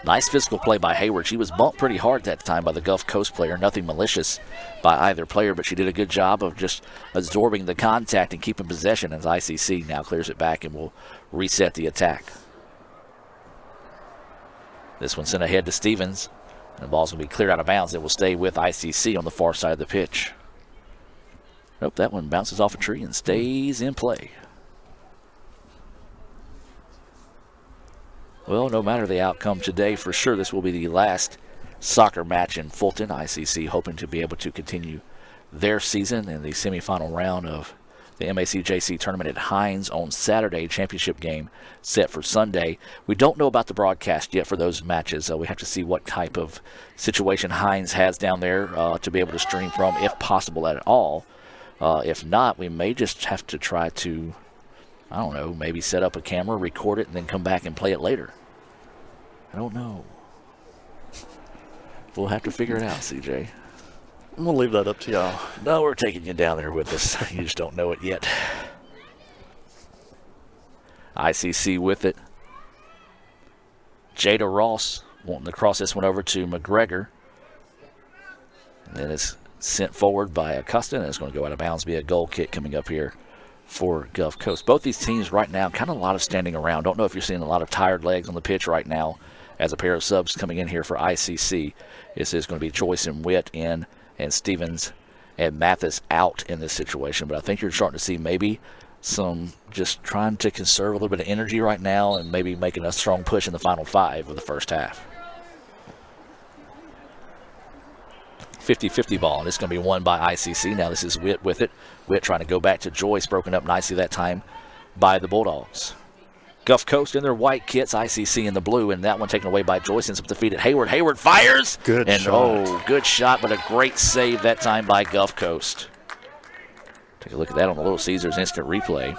Nice physical play by Hayward. She was bumped pretty hard that time by the Gulf Coast player. Nothing malicious by either player, but she did a good job of just absorbing the contact and keeping possession as ICC now clears it back and will reset the attack. This one sent ahead to Stevens. And the ball's going to be cleared out of bounds. It will stay with ICC on the far side of the pitch. Nope, that one bounces off a tree and stays in play. Well, no matter the outcome today, for sure this will be the last soccer match in Fulton. ICC hoping to be able to continue their season in the semifinal round of the MAC-JC tournament at Hines on Saturday. Championship game set for Sunday. We don't know about the broadcast yet for those matches. We have to see what type of situation Hines has down there to be able to stream from, if possible at all. If not, we may just have to try to, I don't know, maybe set up a camera, record it, and then come back and play it later. I don't know. We'll have to figure it out, CJ. I'm going to leave that up to y'all. No, we're taking you down there with us. You just don't know it yet. ICC with it. Jada Ross wanting to cross this one over to McGregor. And then it's sent forward by Acosta, and it's going to go out of bounds, be a goal kick coming up here for Gulf Coast. Both these teams right now, kind of a lot of standing around. Don't know if you're seeing a lot of tired legs on the pitch right now as a pair of subs coming in here for ICC. This is going to be Joyce and Witt in, and Stevens and Mathis out in this situation. But I think you're starting to see maybe some just trying to conserve a little bit of energy right now and maybe making a strong push in the final 5 of the first half. 50-50 ball, and it's going to be won by ICC. Now this is Witt with it. Witt trying to go back to Joyce, broken up nicely that time by the Bulldogs. Gulf Coast in their white kits, ICC in the blue, and that one taken away by Joyce. Ends up defeated. Hayward. Hayward fires. Good shot. Oh, good shot, but a great save that time by Gulf Coast. Take a look at that on the Little Caesars instant replay.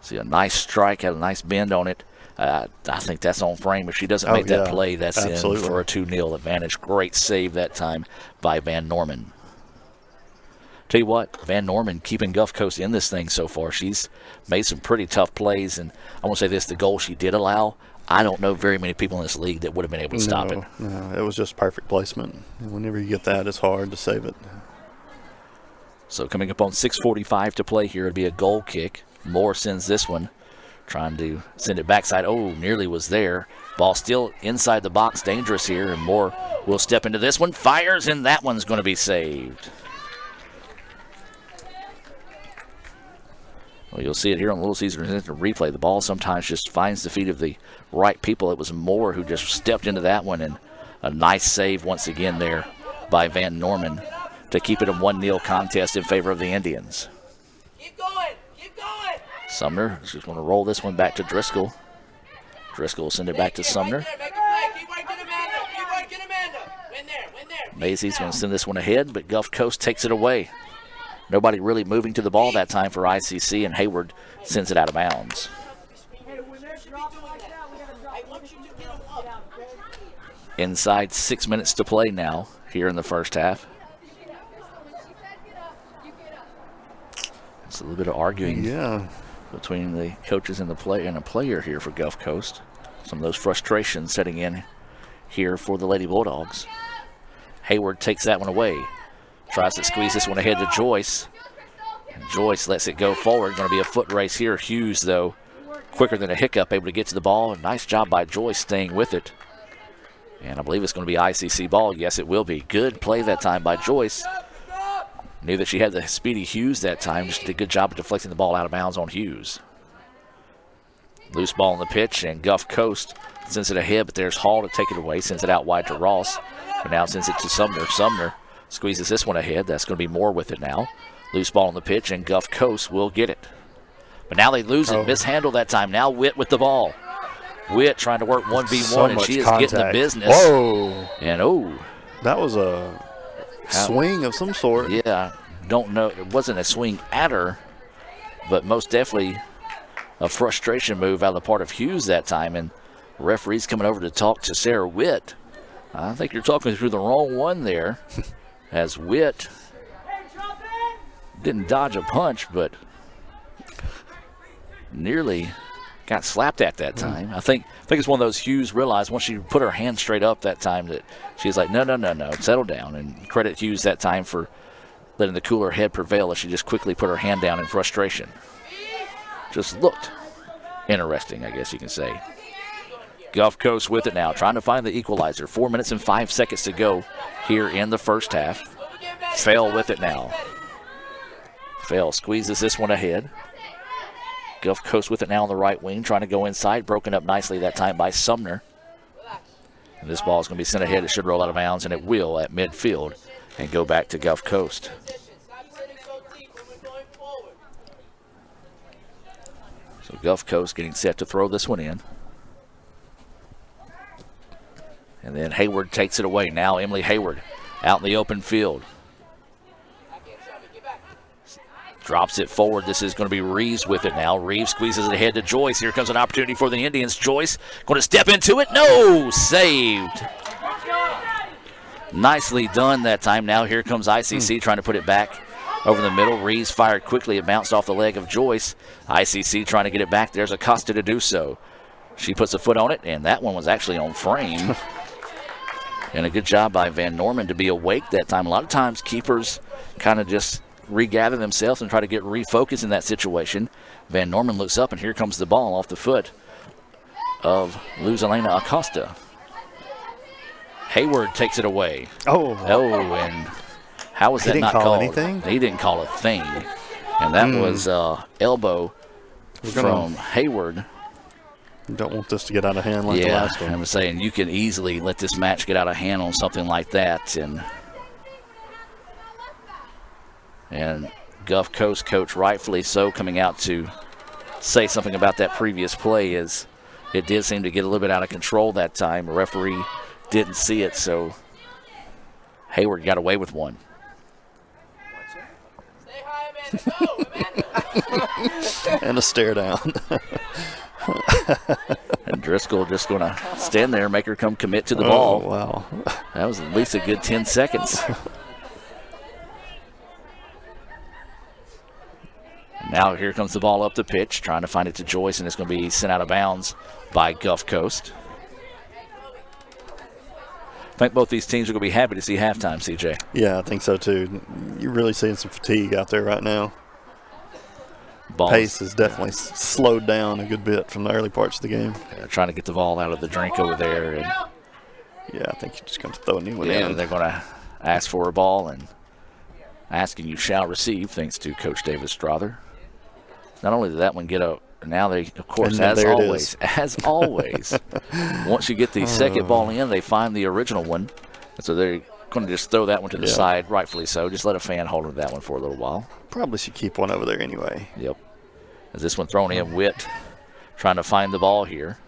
See a nice strike, had a nice bend on it. I think that's on frame. If she doesn't make that play, that's absolutely in for a 2-0 advantage. Great save that time by Van Norman. Tell you what, Van Norman keeping Gulf Coast in this thing so far. She's made some pretty tough plays, and I want to say this, the goal she did allow, I don't know very many people in this league that would have been able to stop it. No, it was just perfect placement. And whenever you get that, it's hard to save it. So coming up on 6:45 to play here, it'll be a goal kick. Moore sends this one, trying to send it backside. Oh, nearly was there. Ball still inside the box, dangerous here, and Moore will step into this one, fires, and that one's going to be saved. Well, you'll see it here on Little Caesars instant replay. The ball sometimes just finds the feet of the right people. It was Moore who just stepped into that one, and a nice save once again there by Van Norman to keep it a 1-0 contest in favor of the Indians. Keep going. Keep going. Sumner is just going to roll this one back to Driscoll. Driscoll will send it back to Sumner. Maisie's going to send this one ahead, but Gulf Coast takes it away. Nobody really moving to the ball that time for ICC, and Hayward sends it out of bounds. Inside 6 minutes to play now here in the first half. It's a little bit of arguing between the coaches and the player here for Gulf Coast. Some of those frustrations setting in here for the Lady Bulldogs. Hayward takes that one away. Tries to squeeze this one ahead to Joyce. And Joyce lets it go forward. Going to be a foot race here. Hughes, though, quicker than a hiccup, able to get to the ball. Nice job by Joyce staying with it. And I believe it's going to be ICC ball. Yes, it will be. Good play that time by Joyce. Knew that she had the speedy Hughes that time. Just did a good job of deflecting the ball out of bounds on Hughes. Loose ball on the pitch, and Gulf Coast sends it ahead, but there's Hall to take it away. Sends it out wide to Ross. But now sends it to Sumner. Sumner squeezes this one ahead. That's going to be Moore with it now. Loose ball on the pitch, and Gulf Coast will get it. But now they lose it. Mishandle that time. Now Witt with the ball. Witt trying to work 1v1, and she is getting the business. Whoa. And that was a swing of some sort. Yeah, don't know. It wasn't a swing at her, but most definitely a frustration move out of the part of Hughes that time. And the referee's coming over to talk to Sarah Witt. I think you're talking through the wrong one there, as Witt didn't dodge a punch, but nearly got slapped at that time. I think it's one of those Hughes realized once she put her hand straight up that time that she's like, no, settle down. And credit Hughes that time for letting the cooler head prevail as she just quickly put her hand down in frustration. Just looked interesting, I guess you can say. Gulf Coast with it now, trying to find the equalizer. 4 minutes and 5 seconds to go here in the first half. Fail with it now. Fail squeezes this one ahead. Gulf Coast with it now on the right wing, trying to go inside. Broken up nicely that time by Sumner. And this ball is going to be sent ahead. It should roll out of bounds, and it will at midfield and go back to Gulf Coast. So Gulf Coast getting set to throw this one in. And then Hayward takes it away. Now Emily Hayward out in the open field. Drops it forward. This is going to be Reeves with it now. Reeves squeezes it ahead to Joyce. Here comes an opportunity for the Indians. Joyce going to step into it. No! Saved. Nicely done that time. Now here comes ICC trying to put it back over the middle. Reeves fired quickly. It bounced off the leg of Joyce. ICC trying to get it back. There's Acosta to do so. She puts a foot on it, and that one was actually on frame. And a good job by Van Norman to be awake that time. A lot of times keepers kind of just regather themselves and try to get refocused in that situation. Van Norman looks up, and here comes the ball off the foot of Luz Elena Acosta. Hayward takes it away. And how was that not called? Anything? He didn't call a thing. And that was elbow from Hayward. Don't want this to get out of hand like the last one. I'm saying you can easily let this match get out of hand on something like that. And Gulf Coast coach, rightfully so, coming out to say something about that previous play, is it did seem to get a little bit out of control that time. The referee didn't see it, so Hayward got away with one. And a stare down. And Driscoll just going to stand there, make her come commit to the ball. Wow. That was at least a good 10 seconds. Now here comes the ball up the pitch, trying to find it to Joyce, and it's going to be sent out of bounds by Gulf Coast. I think both these teams are going to be happy to see halftime, CJ. Yeah, I think so too. You're really seeing some fatigue out there right now. Pace has definitely slowed down a good bit from the early parts of the game. Yeah, trying to get the ball out of the drink over there. And yeah, I think you're just going to throw a new one in. Yeah, they're going to ask for a ball, and asking you shall receive, thanks to Coach Davis Strother. Not only did that one get out, now they, of course, as always, once you get the second ball in, they find the original one. So they're going to just throw that one to the side, rightfully so. Just let a fan hold on to that one for a little while. Probably should keep one over there anyway. Yep. As this one thrown in, Witt trying to find the ball here.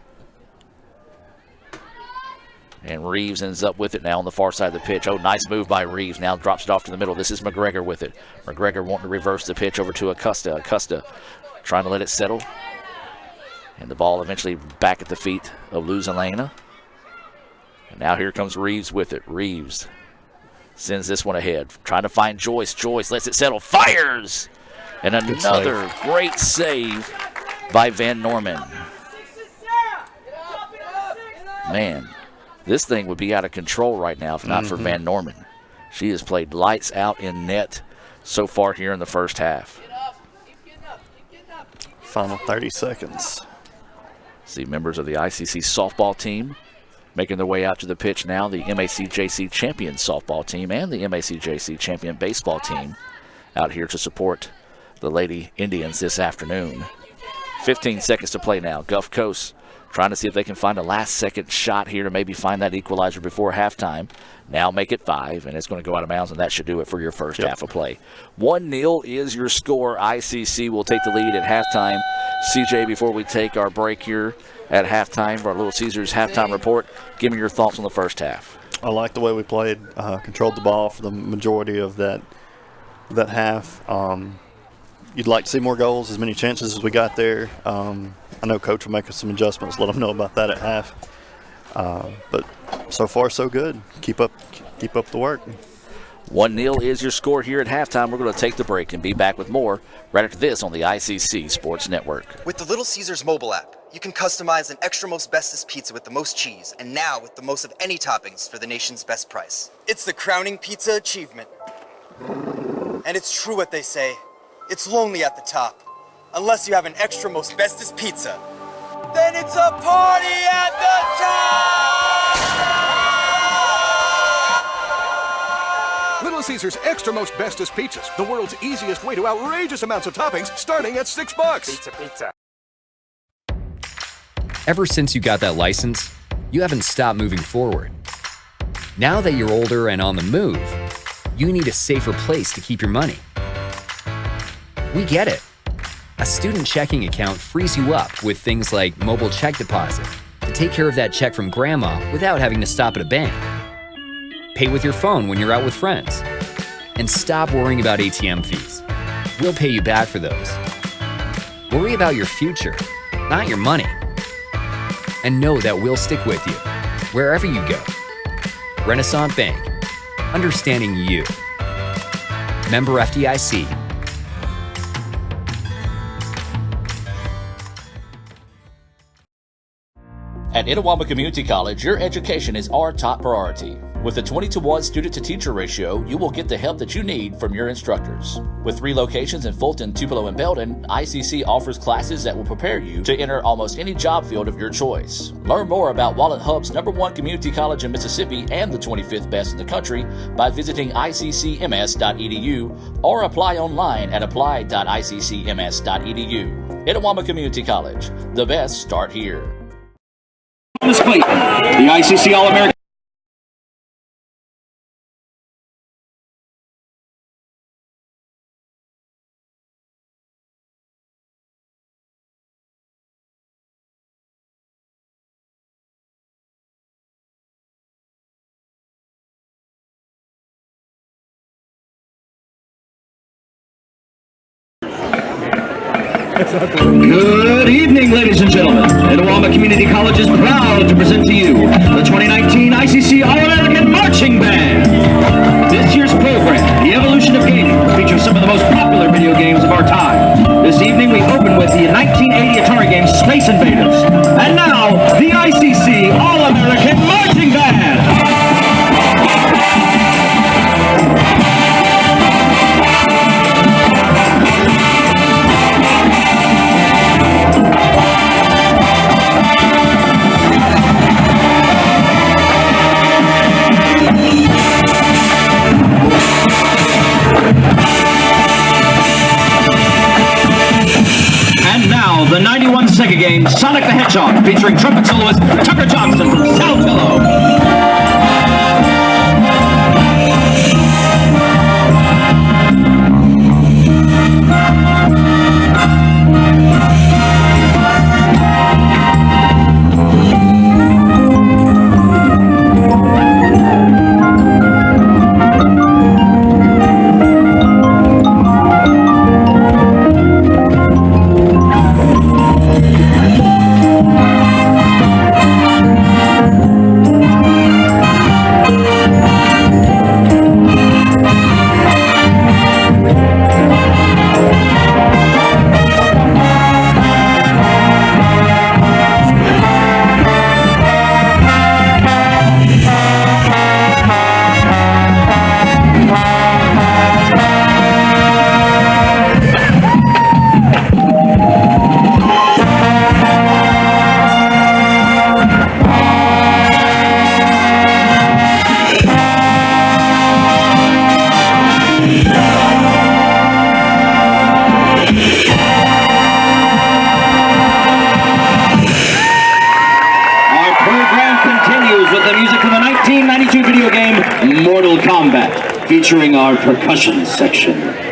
And Reeves ends up with it now on the far side of the pitch. Oh, nice move by Reeves. Now drops it off to the middle. This is McGregor with it. McGregor wanting to reverse the pitch over to Acosta. Acosta trying to let it settle. And the ball eventually back at the feet of Luz Elena. And now here comes Reeves with it. Reeves sends this one ahead. Trying to find Joyce. Joyce lets it settle. Fires! And another great save by Van Norman. Man, this thing would be out of control right now if not for Van Norman. She has played lights out in net so far here in the first half. Final 30 seconds. See members of the ICC softball team Making their way out to the pitch now, the MACJC champion softball team and the MACJC champion baseball team out here to support the Lady Indians this afternoon. 15 seconds to play now. Gulf Coast trying to see if they can find a last-second shot here to maybe find that equalizer before halftime. Now make it 5, and it's going to go out of bounds, and that should do it for your first half of play. 1-0 is your score. ICC will take the lead at halftime. CJ, before we take our break here at halftime for our Little Caesars halftime report, give me your thoughts on the first half. I like the way we played, controlled the ball for the majority of that half. You'd like to see more goals, as many chances as we got there. I know Coach will make us some adjustments, let them know about that at half. But so far, so good. Keep up the work. 1-0 is your score here at halftime. We're going to take the break and be back with more right after this on the ICC Sports Network. With the Little Caesars mobile app, you can customize an extra most bestest pizza with the most cheese, and now with the most of any toppings for the nation's best price. It's the crowning pizza achievement. And it's true what they say. It's lonely at the top. Unless you have an extra most bestest pizza. Then it's a party at the top! Little Caesars Extra Most Bestest Pizzas, the world's easiest way to outrageous amounts of toppings, starting at $6. Pizza. Ever since you got that license, you haven't stopped moving forward. Now that you're older and on the move, you need a safer place to keep your money. We get it. A student checking account frees you up with things like mobile check deposit to take care of that check from grandma without having to stop at a bank. Pay with your phone when you're out with friends. And stop worrying about ATM fees. We'll pay you back for those. Worry about your future, not your money. And know that we'll stick with you, wherever you go. Renaissance Bank. Understanding you. Member FDIC. At Itawamba Community College, your education is our top priority. With a 20-to-1 student-to-teacher ratio, you will get the help that you need from your instructors. With 3 locations in Fulton, Tupelo, and Belden, ICC offers classes that will prepare you to enter almost any job field of your choice. Learn more about Wallet Hub's #1 community college in Mississippi and the 25th best in the country by visiting iccms.edu or apply online at apply.iccms.edu. Itawamba Community College. The best start here. The ICC All-American. Good evening, ladies and gentlemen. Itawamba Community College is proud to present to you the 2019 ICC All-American Marching Band. This year's program, The Evolution of Gaming, features some of the most popular video games of our time. This evening, we open with the 1980 Atari game Space Invaders. And now, the ICC All-American Marching Band. The 91 Sega game Sonic the Hedgehog, featuring trumpet soloist Tucker Johnston from Saltillo. with the music from the 1992 video game Mortal Kombat, featuring our percussion section.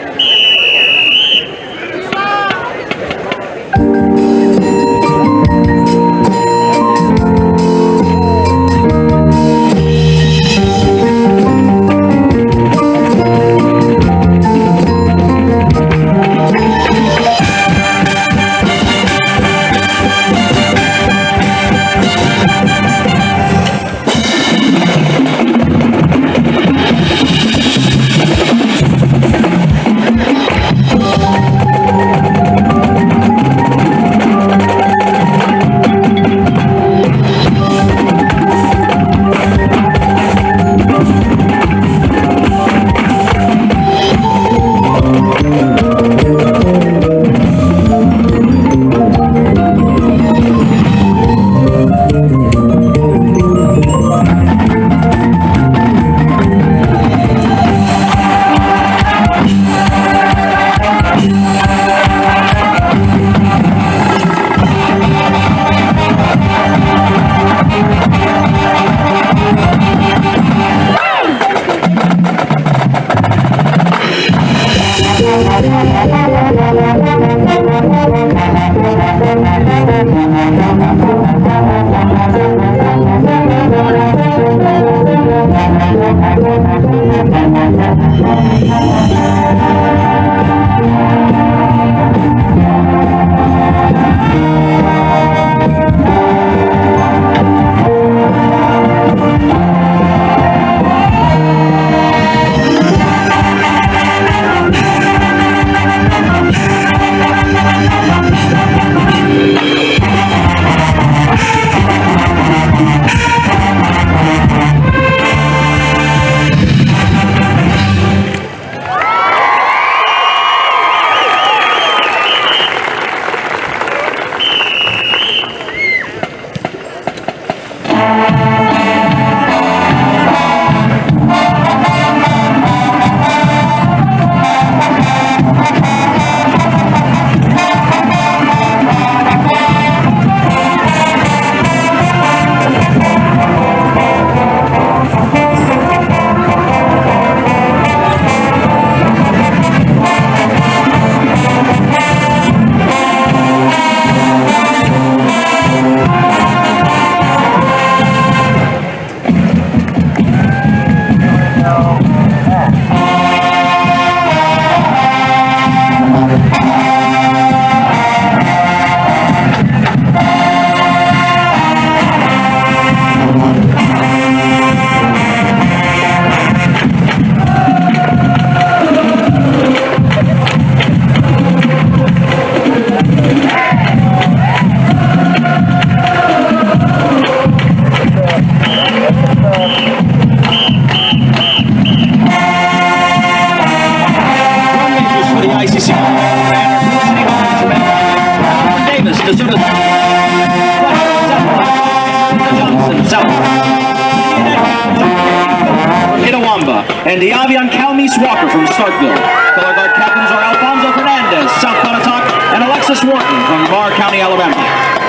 And Diavion Calmise Walker from Starkville. Color guard captains are Alfonso Fernandez, South Pontotoc, and Alexis Wharton from Barr County, Alabama.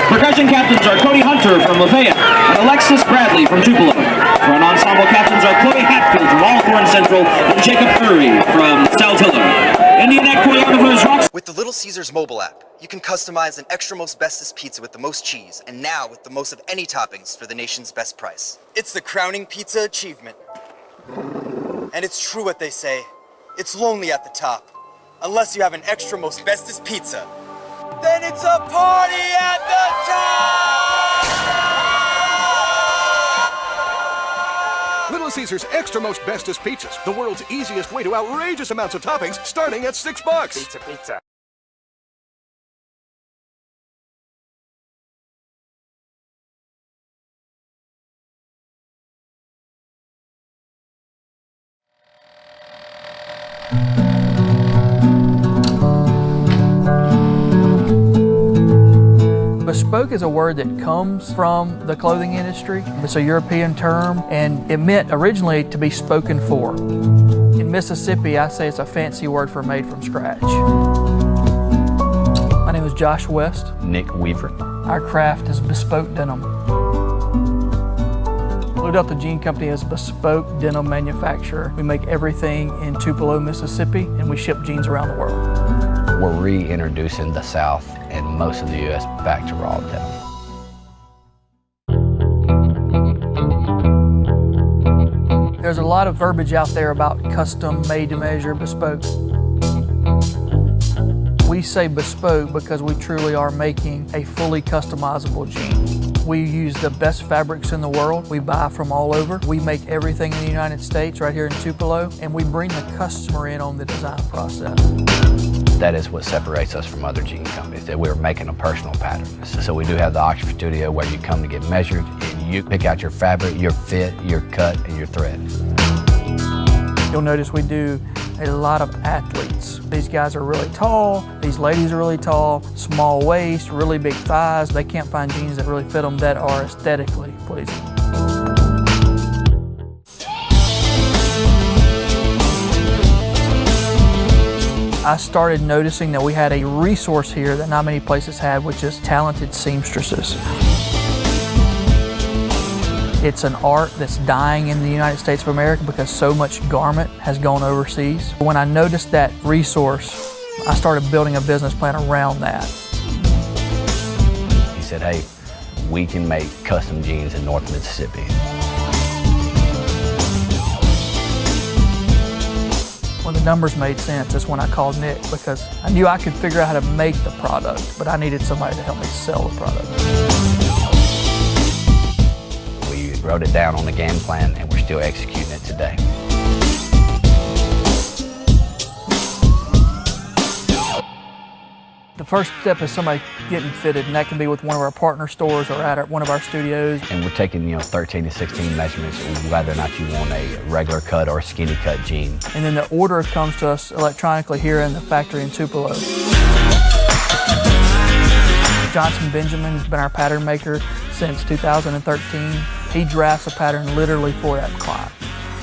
Percussion captains are Cody Hunter from Lafayette and Alexis Bradley from Tupelo. Front ensemble captains are Chloe Hatfield from Alcorn Central and Jacob Curry from Saltillo. Indiana choreographers rocks. With the Little Caesars mobile app, you can customize an extra most bestest pizza with the most cheese, and now with the most of any toppings for the nation's best price. It's the crowning pizza achievement. And it's true what they say, it's lonely at the top. Unless you have an extra most bestest pizza, then it's a party at the top! Little Caesars Extra Most Bestest Pizzas, the world's easiest way to outrageous amounts of toppings, starting at $6. Pizza, pizza. Bespoke is a word that comes from the clothing industry. It's a European term, and it meant originally to be spoken for. In Mississippi, I say it's a fancy word for made from scratch. My name is Josh West. Nick Weaver. Our craft is bespoke denim. Blue Delta Jean Company is a bespoke denim manufacturer. We make everything in Tupelo, Mississippi, and we ship jeans around the world. We're reintroducing the South and most of the U.S. back to raw denim. There's a lot of verbiage out there about custom, made to measure, bespoke. We say bespoke because we truly are making a fully customizable jean. We use the best fabrics in the world. We buy from all over. We make everything in the United States right here in Tupelo, and we bring the customer in on the design process. That is what separates us from other jean companies, that we're making a personal pattern. So we do have the Oxford Studio where you come to get measured, and you pick out your fabric, your fit, your cut, and your thread. You'll notice we do a lot of athletes. These guys are really tall, these ladies are really tall, small waist, really big thighs. They can't find jeans that really fit them that are aesthetically pleasing. I started noticing that we had a resource here that not many places have, which is talented seamstresses. It's an art that's dying in the United States of America because so much garment has gone overseas. When I noticed that resource, I started building a business plan around that. He said, hey, we can make custom jeans in North Mississippi. When the numbers made sense, that's when I called Nick, because I knew I could figure out how to make the product, but I needed somebody to help me sell the product. We wrote it down on the game plan, and we're still executing it today. The first step is somebody getting fitted, and that can be with one of our partner stores or at one of our studios. And we're taking 13 to 16 measurements, whether or not you want a regular cut or a skinny cut jean. And then the order comes to us electronically here in the factory in Tupelo. Johnson Benjamin has been our pattern maker since 2013. He drafts a pattern literally for that client.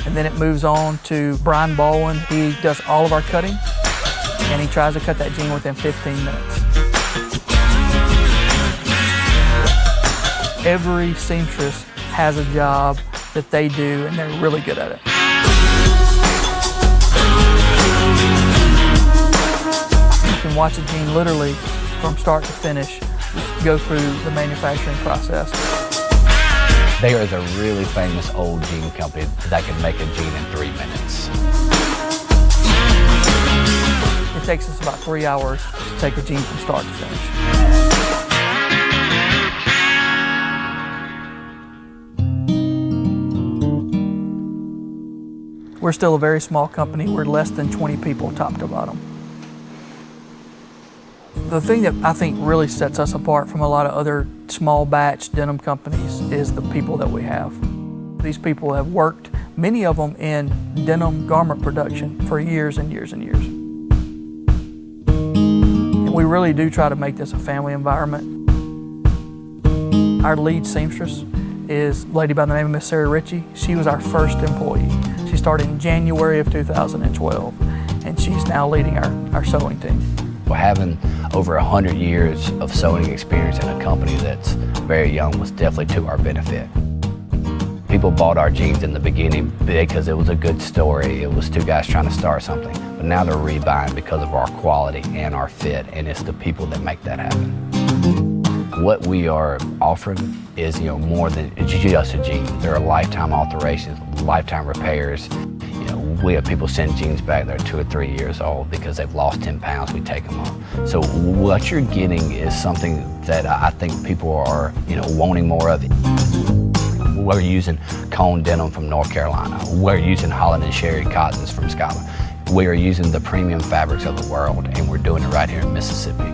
And then it moves on to Brian Baldwin. He does all of our cutting, and he tries to cut that jean within 15 minutes. Every seamstress has a job that they do, and they're really good at it. You can watch a jean literally from start to finish go through the manufacturing process. There is a really famous old jean company that can make a jean in 3 minutes. It takes us about 3 hours to take a jean from start to finish. We're still a very small company. We're less than 20 people top to bottom. The thing that I think really sets us apart from a lot of other small batch denim companies is the people that we have. These people have worked, many of them in denim garment production for years and years and years. And we really do try to make this a family environment. Our lead seamstress is a lady by the name of Miss Sarah Ritchie. She was our first employee. She started in January of 2012, and she's now leading our sewing team. Well, having over 100 years of sewing experience in a company that's very young was definitely to our benefit. People bought our jeans in the beginning because it was a good story. It was two guys trying to start something. But now they're rebuying because of our quality and our fit, and it's the people that make that happen. What we are offering is, more than just a jean. There are lifetime alterations, lifetime repairs. We have people send jeans back that are 2 or 3 years old because they've lost 10 pounds, we take them off. So what you're getting is something that I think people are, wanting more of. We're using cone denim from North Carolina. We're using Holland and Sherry cottons from Scotland. We are using the premium fabrics of the world, and we're doing it right here in Mississippi.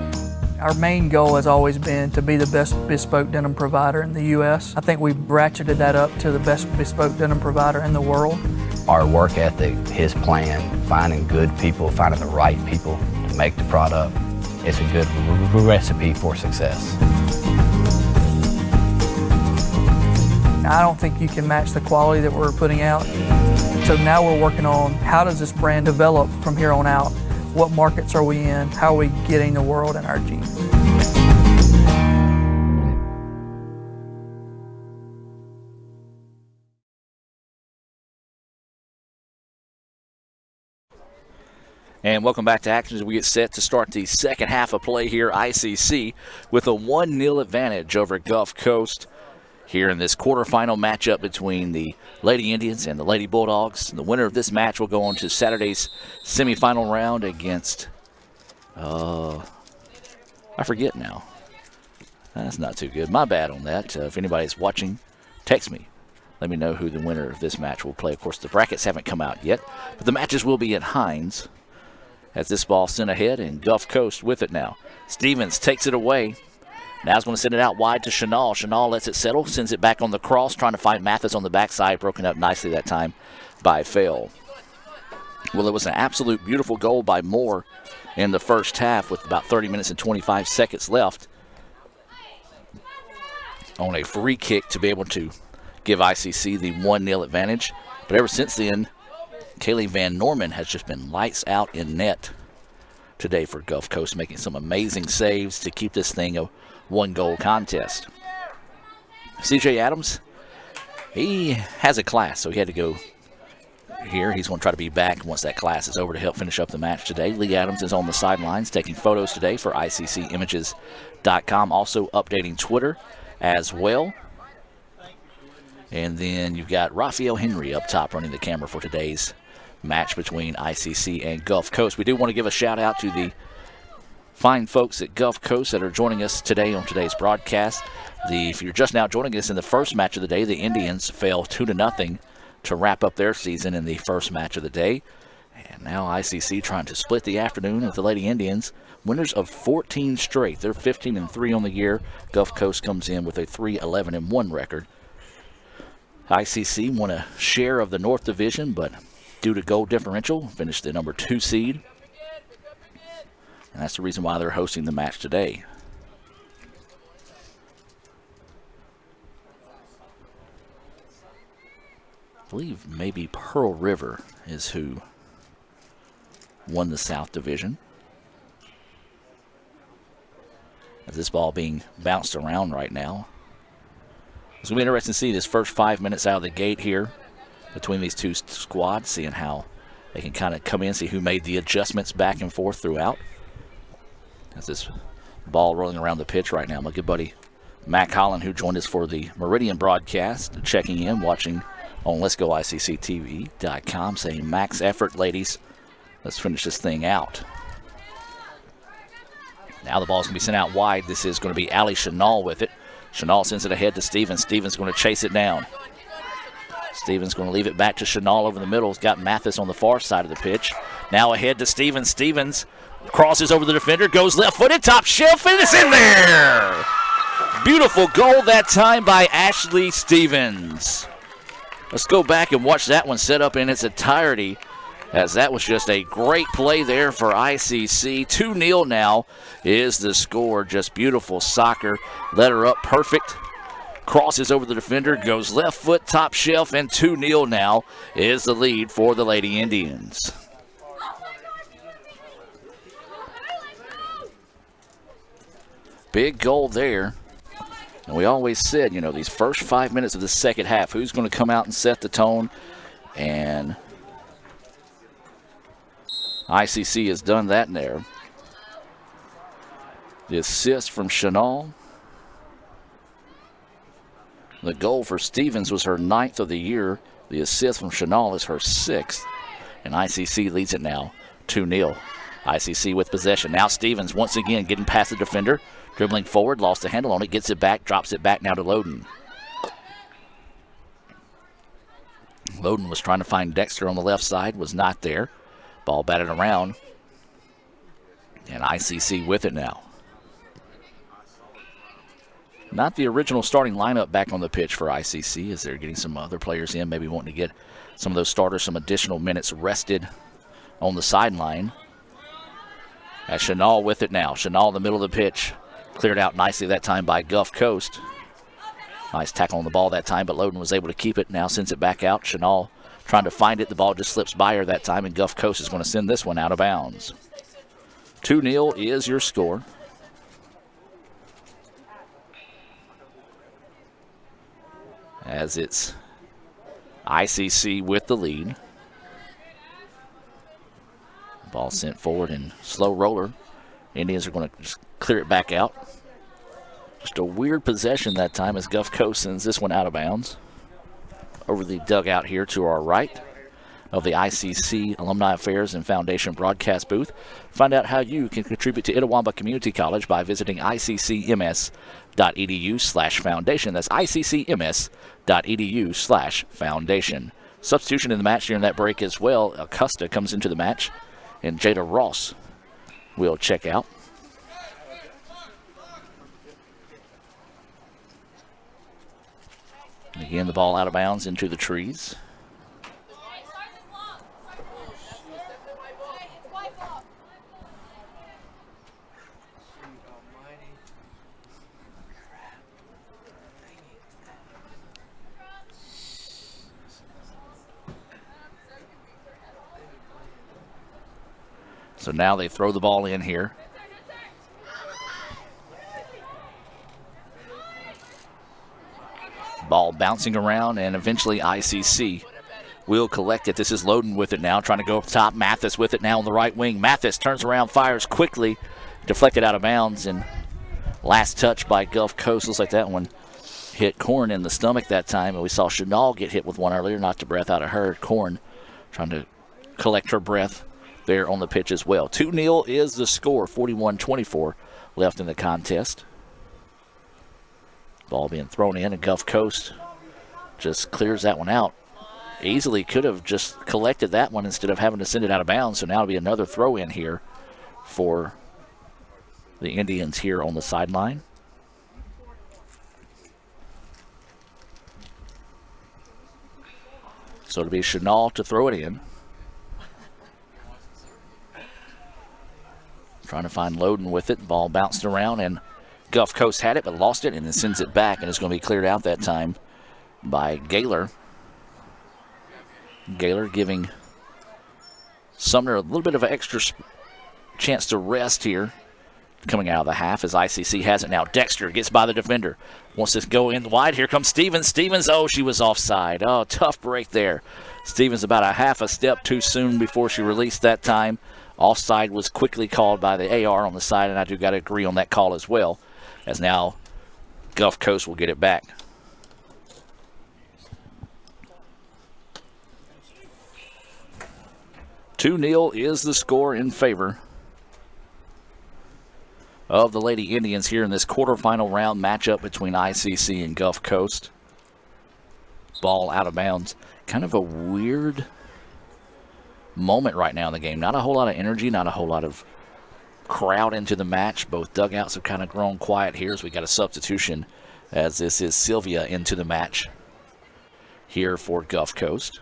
Our main goal has always been to be the best bespoke denim provider in the U.S. I think we've ratcheted that up to the best bespoke denim provider in the world. Our work ethic, his plan, finding good people, finding the right people to make the product, it's a good recipe for success. I don't think you can match the quality that we're putting out. So now we're working on how does this brand develop from here on out? What markets are we in? How are we getting the world in our jeans? And welcome back to action as we get set to start the second half of play here. ICC with a 1-0 advantage over Gulf Coast here in this quarterfinal matchup between the Lady Indians and the Lady Bulldogs. And the winner of this match will go on to Saturday's semifinal round against, I forget now. That's not too good. My bad on that. If anybody's watching, text me. Let me know who the winner of this match will play. Of course, the brackets haven't come out yet, but the matches will be at Hines. As this ball sent ahead, and Gulf Coast with it now. Stevens takes it away. Now he's going to send it out wide to Chenal. Chenal lets it settle, sends it back on the cross, trying to find Mathis on the backside, broken up nicely that time by Fail. Well, it was an absolute beautiful goal by Moore in the first half with about 30 minutes and 25 seconds left on a free kick to be able to give ICC the 1-0 advantage. But ever since then, Kaylee Van Norman has just been lights out in net today for Gulf Coast, making some amazing saves to keep this thing a one-goal contest. CJ Adams, he has a class, so he had to go here. He's going to try to be back once that class is over to help finish up the match today. Lee Adams is on the sidelines taking photos today for ICCimages.com, also updating Twitter as well. And then you've got Raphael Henry up top running the camera for today's match between ICC and Gulf Coast. We do want to give a shout out to the fine folks at Gulf Coast that are joining us today on today's broadcast. If you're just now joining us in the first match of the day, the Indians fell 2-0 to wrap up their season in the first match of the day. And now ICC trying to split the afternoon with the Lady Indians, winners of 14 straight. They're 15-3 on the year. Gulf Coast comes in with a 3-11-1 record. ICC won a share of the North Division, but due to goal differential, finished the number 2 seed. And that's the reason why they're hosting the match today. I believe maybe Pearl River is who won the South Division. As this ball being bounced around right now. It's going to be interesting to see this first 5 minutes out of the gate here between these two squads, seeing how they can kind of come in, see who made the adjustments back and forth throughout. As this ball rolling around the pitch right now, my good buddy Mac Holland, who joined us for the Meridian broadcast, checking in, watching on Let'sGoICCTV.com, saying max effort, ladies. Let's finish this thing out. Now the ball's going to be sent out wide. This is going to be Allie Chenal with it. Chenal sends it ahead to Stevens. Stevens going to chase it down. Stevens going to leave it back to Chenal over the middle. He's got Mathis on the far side of the pitch. Now ahead to Stevens. Stevens crosses over the defender, goes left-footed, top shelf, and it's in there! Beautiful goal that time by Ashley Stevens. Let's go back and watch that one set up in its entirety, as that was just a great play there for ICC. 2-0 now is the score. Just beautiful soccer. Let her up perfect. Crosses over the defender, goes left foot, top shelf, and 2-0 now is the lead for the Lady Indians. Big goal there. And we always said, these first 5 minutes of the second half, who's going to come out and set the tone? And ICC has done that in there. The assist from Chenal. The goal for Stevens was her 9th of the year. The assist from Chenal is her 6th. And ICC leads it now 2-0. ICC with possession. Now Stevens once again getting past the defender. Dribbling forward, lost the handle on it, gets it back, drops it back now to Loden. Loden was trying to find Dexter on the left side, was not there. Ball batted around. And ICC with it now. Not the original starting lineup back on the pitch for ICC, as they're getting some other players in, maybe wanting to get some of those starters some additional minutes rested on the sideline. As Chenal with it now. Chenal in the middle of the pitch. Cleared out nicely that time by Gulf Coast. Nice tackle on the ball that time, but Loden was able to keep it. Now sends it back out. Chenal trying to find it. The ball just slips by her that time, and Gulf Coast is going to send this one out of bounds. 2-0 is your score. As it's ICC with the lead. Ball sent forward and slow roller. Indians are going to just clear it back out. Just a weird possession that time as Gulf Coast sends this one out of bounds. Over the dugout here to our right of the ICC Alumni Affairs and Foundation broadcast booth. Find out how you can contribute to Itawamba Community College by visiting iccms.edu/foundation. That's iccms.edu/foundation. Substitution in the match during that break as well. Acosta comes into the match, and Jada Ross will check out. And again, the ball out of bounds into the trees. So now they throw the ball in here. Ball bouncing around, and eventually ICC will collect it. This is Loden with it now, trying to go up top. Mathis with it now on the right wing. Mathis turns around, fires quickly, deflected out of bounds, and last touch by Gulf Coast. Looks like that one hit Korn in the stomach that time, and we saw Chanel get hit with one earlier, knocked the breath out of her. Korn trying to collect her breath there on the pitch as well. 2-0 is the score, 41-24 left in the contest. Ball being thrown in, and Gulf Coast just clears that one out. Easily could have just collected that one instead of having to send it out of bounds, so now it'll be another throw in here for the Indians here on the sideline. So it'll be Chanel to throw it in. Trying to find Loden with it. Ball bounced around, and Gulf Coast had it but lost it and then sends it back, and it's going to be cleared out that time by Gaylor. Gaylor giving Sumner a little bit of an extra chance to rest here coming out of the half as ICC has it now. Dexter gets by the defender. Wants to go in wide. Here comes Stevens. Stevens, oh, she was offside. Oh, tough break there. Stevens about a half a step too soon before she released that time. Offside was quickly called by the AR on the side, and I do got to agree on that call as well, as now Gulf Coast will get it back. $2-0 is the score in favor of the Lady Indians here in this quarterfinal round matchup between ICC and Gulf Coast. Ball out of bounds. Kind of a weird moment right now in the game. Not a whole lot of energy, not a whole lot of crowd into the match. Both dugouts have kind of grown quiet here as we got a substitution, as this is Sylvia into the match here for Gulf Coast.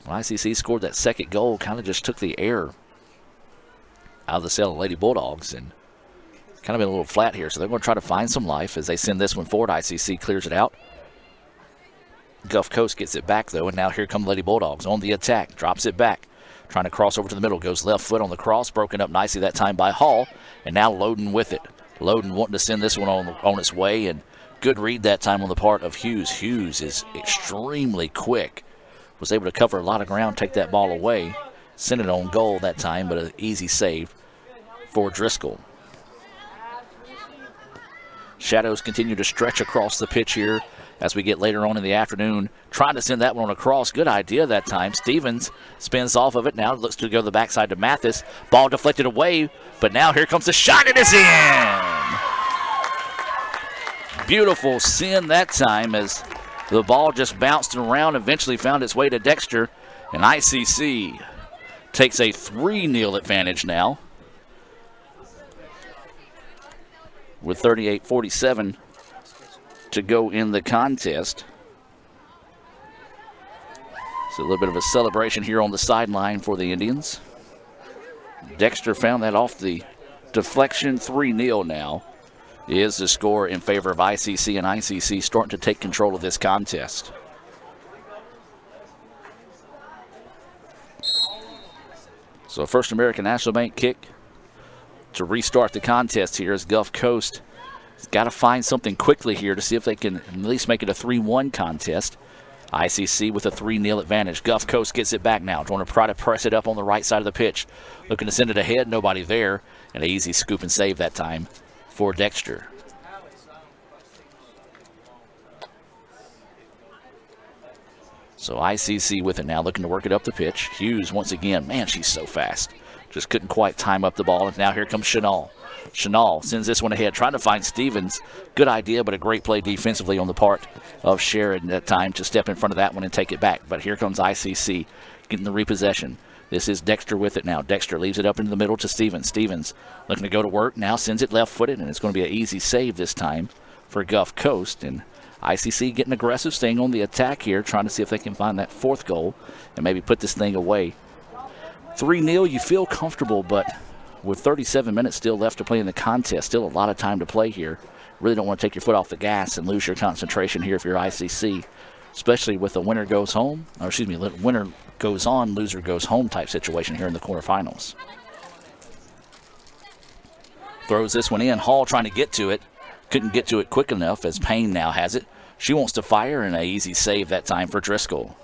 When ICC scored that second goal, kind of just took the air out of the sail of Lady Bulldogs and kind of been a little flat here. So they're going to try to find some life as they send this one forward. ICC clears it out. Gulf Coast gets it back, though, and now here come Lady Bulldogs on the attack. Drops it back. Trying to cross over to the middle. Goes left foot on the cross. Broken up nicely that time by Hall. And now Loden with it. Loden wanting to send this one on its way, and good read that time on the part of Hughes. Hughes is extremely quick. Was able to cover a lot of ground, take that ball away. Send it on goal that time, but an easy save for Driscoll. Shadows continue to stretch across the pitch here as we get later on in the afternoon. Trying to send that one across. Good idea that time. Stevens spins off of it. Now looks to go to the backside to Mathis. Ball deflected away, but now here comes the shot, and it's in! Beautiful send that time as the ball just bounced around, eventually found its way to Dexter, and ICC takes a 3-0 advantage now with 38-47 to go in the contest. So a little bit of a celebration here on the sideline for the Indians. Dexter found that off the deflection. 3-0 now is the score in favor of ICC, and ICC starting to take control of this contest. So First American National Bank kick to restart the contest here as Gulf Coast has got to find something quickly here to see if they can at least make it a 3-1 contest. ICC with a 3-0 advantage. Gulf Coast gets it back now. Trying to try to press it up on the right side of the pitch. Looking to send it ahead. Nobody there. And an easy scoop and save that time for Dexter. So ICC with it now, looking to work it up the pitch. Hughes once again. Man, she's so fast. Just couldn't quite time up the ball. And now here comes Chenal. Chenal sends this one ahead, trying to find Stevens. Good idea, but a great play defensively on the part of Sheridan that time to step in front of that one and take it back. But here comes ICC getting the repossession. This is Dexter with it now. Dexter leaves it up into the middle to Stevens. Stevens looking to go to work. Now sends it left-footed, and it's going to be an easy save this time for Gulf Coast. And ICC getting aggressive, staying on the attack here, trying to see if they can find that 4th goal and maybe put this thing away. 3-0, you feel comfortable, but with 37 minutes still left to play in the contest, still a lot of time to play here. Really don't want to take your foot off the gas and lose your concentration here if you're ICC, especially with the winner goes home, or excuse me, winner goes on, loser goes home type situation here in the quarterfinals. Throws this one in. Hall trying to get to it. Couldn't get to it quick enough as Payne now has it. She wants to fire, and an easy save that time for Driscoll.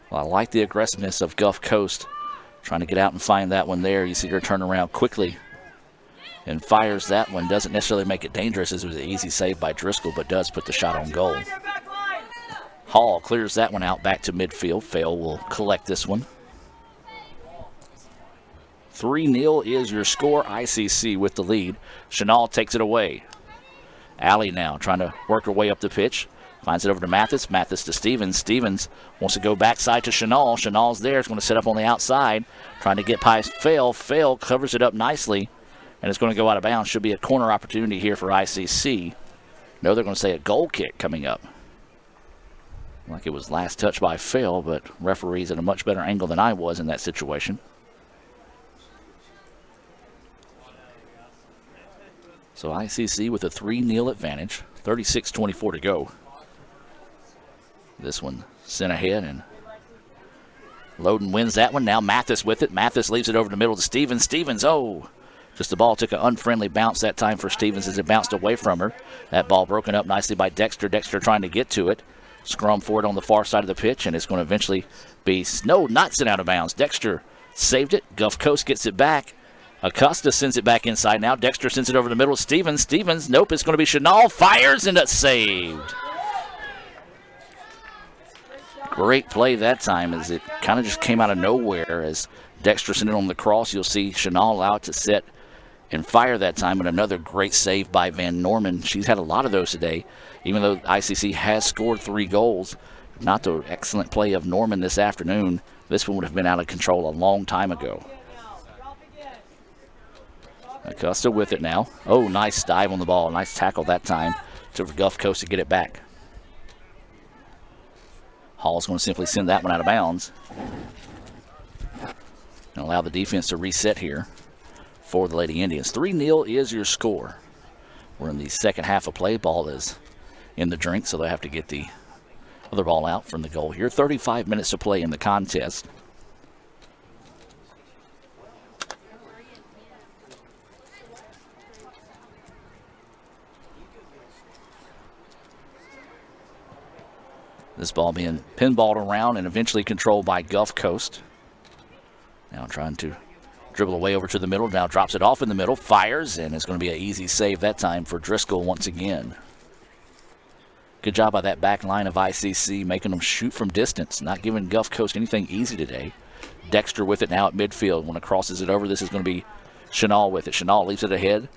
Well, I like the aggressiveness of Gulf Coast. Trying to get out and find that one there. You see her turn around quickly and fires that one. Doesn't necessarily make it dangerous as it was an easy save by Driscoll, but does put the shot on goal. Hall clears that one out back to midfield. Fail will collect this one. 3-0 is your score. ICC with the lead. Chenal takes it away. Allie now trying to work her way up the pitch. Finds it over to Mathis. Mathis to Stevens. Stevens wants to go backside to Chenal. Chenal's there. It's going to set up on the outside. Trying to get past Fail. Fail covers it up nicely. And it's going to go out of bounds. Should be a corner opportunity here for ICC. No, they're going to say a goal kick coming up. Like it was last touch by Fail, but referee's at a much better angle than I was in that situation. So ICC with a 3-0 advantage. 36-24 to go. This one sent ahead, and Loden wins that one. Now Mathis with it. Mathis leaves it over the middle to Stevens. Stevens, just the ball took an unfriendly bounce that time for Stevens as it bounced away from her. That ball broken up nicely by Dexter. Dexter trying to get to it. Scrum for it on the far side of the pitch, and it's going to eventually be, not sent out of bounds. Dexter saved it. Gulf Coast gets it back. Acosta sends it back inside now. Dexter sends it over the middle to Stevens. Stevens, nope, it's going to be Chenal. Fires, and it's saved. Great play that time as it kind of just came out of nowhere as Dexter sent it on the cross. You'll see Chenal out to set and fire that time, and another great save by Van Norman. She's had a lot of those today, even though ICC has scored 3 goals. Not the excellent play of Norman this afternoon. This one would have been out of control a long time ago. Acosta with it now. Nice dive on the ball. Nice tackle that time to Gulf Coast to get it back. Hall's going to simply send that one out of bounds and allow the defense to reset here for the Lady Indians. 3-0 is your score. We're in the second half of play. Ball is in the drink, so they have to get the other ball out from the goal here. 35 minutes to play in the contest. This ball being pinballed around and eventually controlled by Gulf Coast. Now trying to dribble away over to the middle. Now drops it off in the middle. Fires, and it's going to be an easy save that time for Driscoll once again. Good job by that back line of ICC, making them shoot from distance. Not giving Gulf Coast anything easy today. Dexter with it now at midfield. When it crosses it over, this is going to be Chenal with it. Chenal leaves it ahead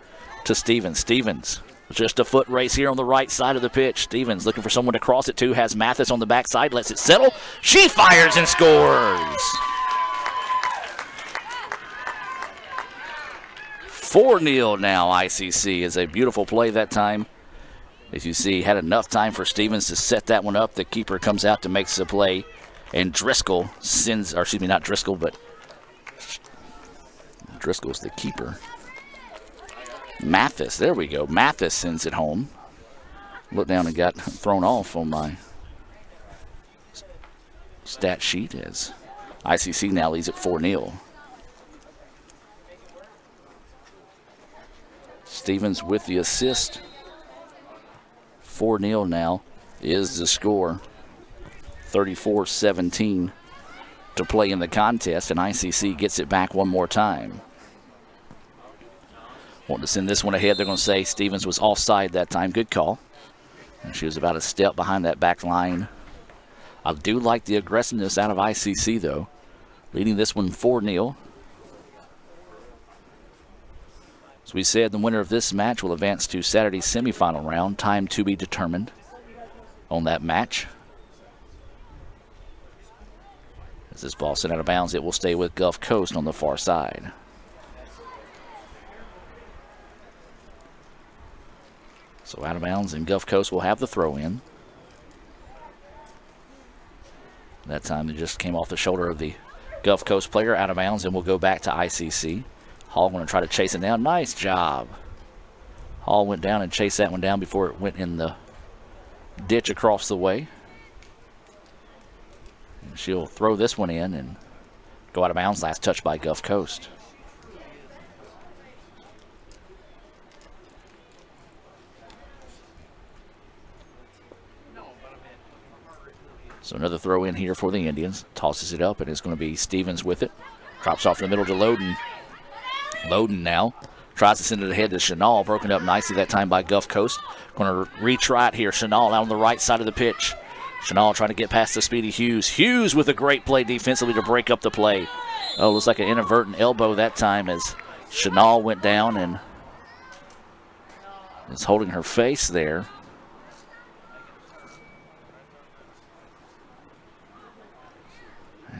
to Stevens. Stevens. Just a foot race here on the right side of the pitch. Stevens looking for someone to cross it to. Has Mathis on the backside. Lets it settle. She fires and scores. 4-0 now. ICC is a beautiful play that time. As you see, had enough time for Stevens to set that one up. The keeper comes out to make the play. And Driscoll sends, or excuse me, not Driscoll, but Driscoll's the keeper. Mathis, there we go. Mathis sends it home. Looked down and got thrown off on my stat sheet as ICC now leads at 4-0. Stevens with the assist. 4-0 now is the score. 34-17 to play in the contest, and ICC gets it back one more time. Wanting to send this one ahead. They're going to say Stevens was offside that time. Good call. And she was about a step behind that back line. I do like the aggressiveness out of ICC, though. Leading this one 4-0. As we said, the winner of this match will advance to Saturday's semifinal round. Time to be determined on that match. As this ball sent out of bounds, it will stay with Gulf Coast on the far side. So out of bounds, and Gulf Coast will have the throw in. That time it just came off the shoulder of the Gulf Coast player, out of bounds, and will go back to ICC. Hall going to try to chase it down. Nice job. Hall went down and chased that one down before it went in the ditch across the way. And she'll throw this one in and go out of bounds. Last touch by Gulf Coast. So another throw in here for the Indians. Tosses it up, and it's going to be Stevens with it. Drops off in the middle to Loden. Loden now tries to send it ahead to Chenal. Broken up nicely that time by Gulf Coast. Going to retry it here. Chenal out on the right side of the pitch. Chenal trying to get past the speedy Hughes. Hughes with a great play defensively to break up the play. Oh, looks like an inadvertent elbow that time as Chenal went down and is holding her face there.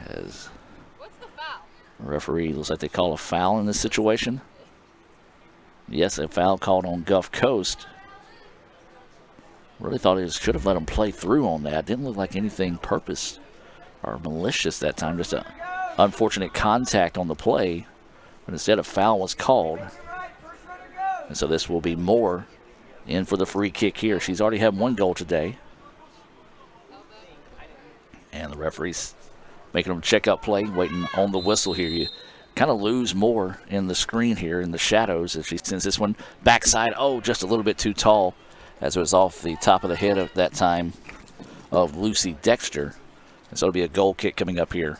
As the referee looks like they call a foul in this situation. Yes, a foul called on Gulf Coast. Really thought he should have let him play through on that. Didn't look like anything purpose or malicious that time. Just an unfortunate contact on the play. But instead a foul was called. And so this will be Moore in for the free kick here. She's already had one goal today. And the referee's making them check up play, waiting on the whistle here. You kind of lose more in the screen here in the shadows as she sends this one backside. Oh, just a little bit too tall as it was off the top of the head of that time of Lucy Dexter. And so it'll be a goal kick coming up here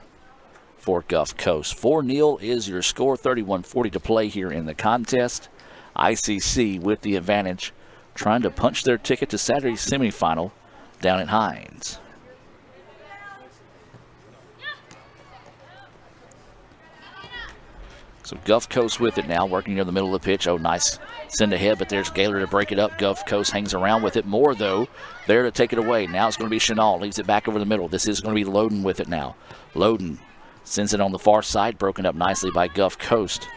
for Gulf Coast. 4-0 is your score, 31-40 to play here in the contest. ICC with the advantage, trying to punch their ticket to Saturday's semifinal down at Hines. So Gulf Coast with it now, working near the middle of the pitch. Oh, nice send ahead, but there's Gaylor to break it up. Gulf Coast hangs around with it. Moore, though, there to take it away. Now it's going to be Chenal. Leaves it back over the middle. This is going to be Loden with it now. Loden sends it on the far side, broken up nicely by Gulf Coast.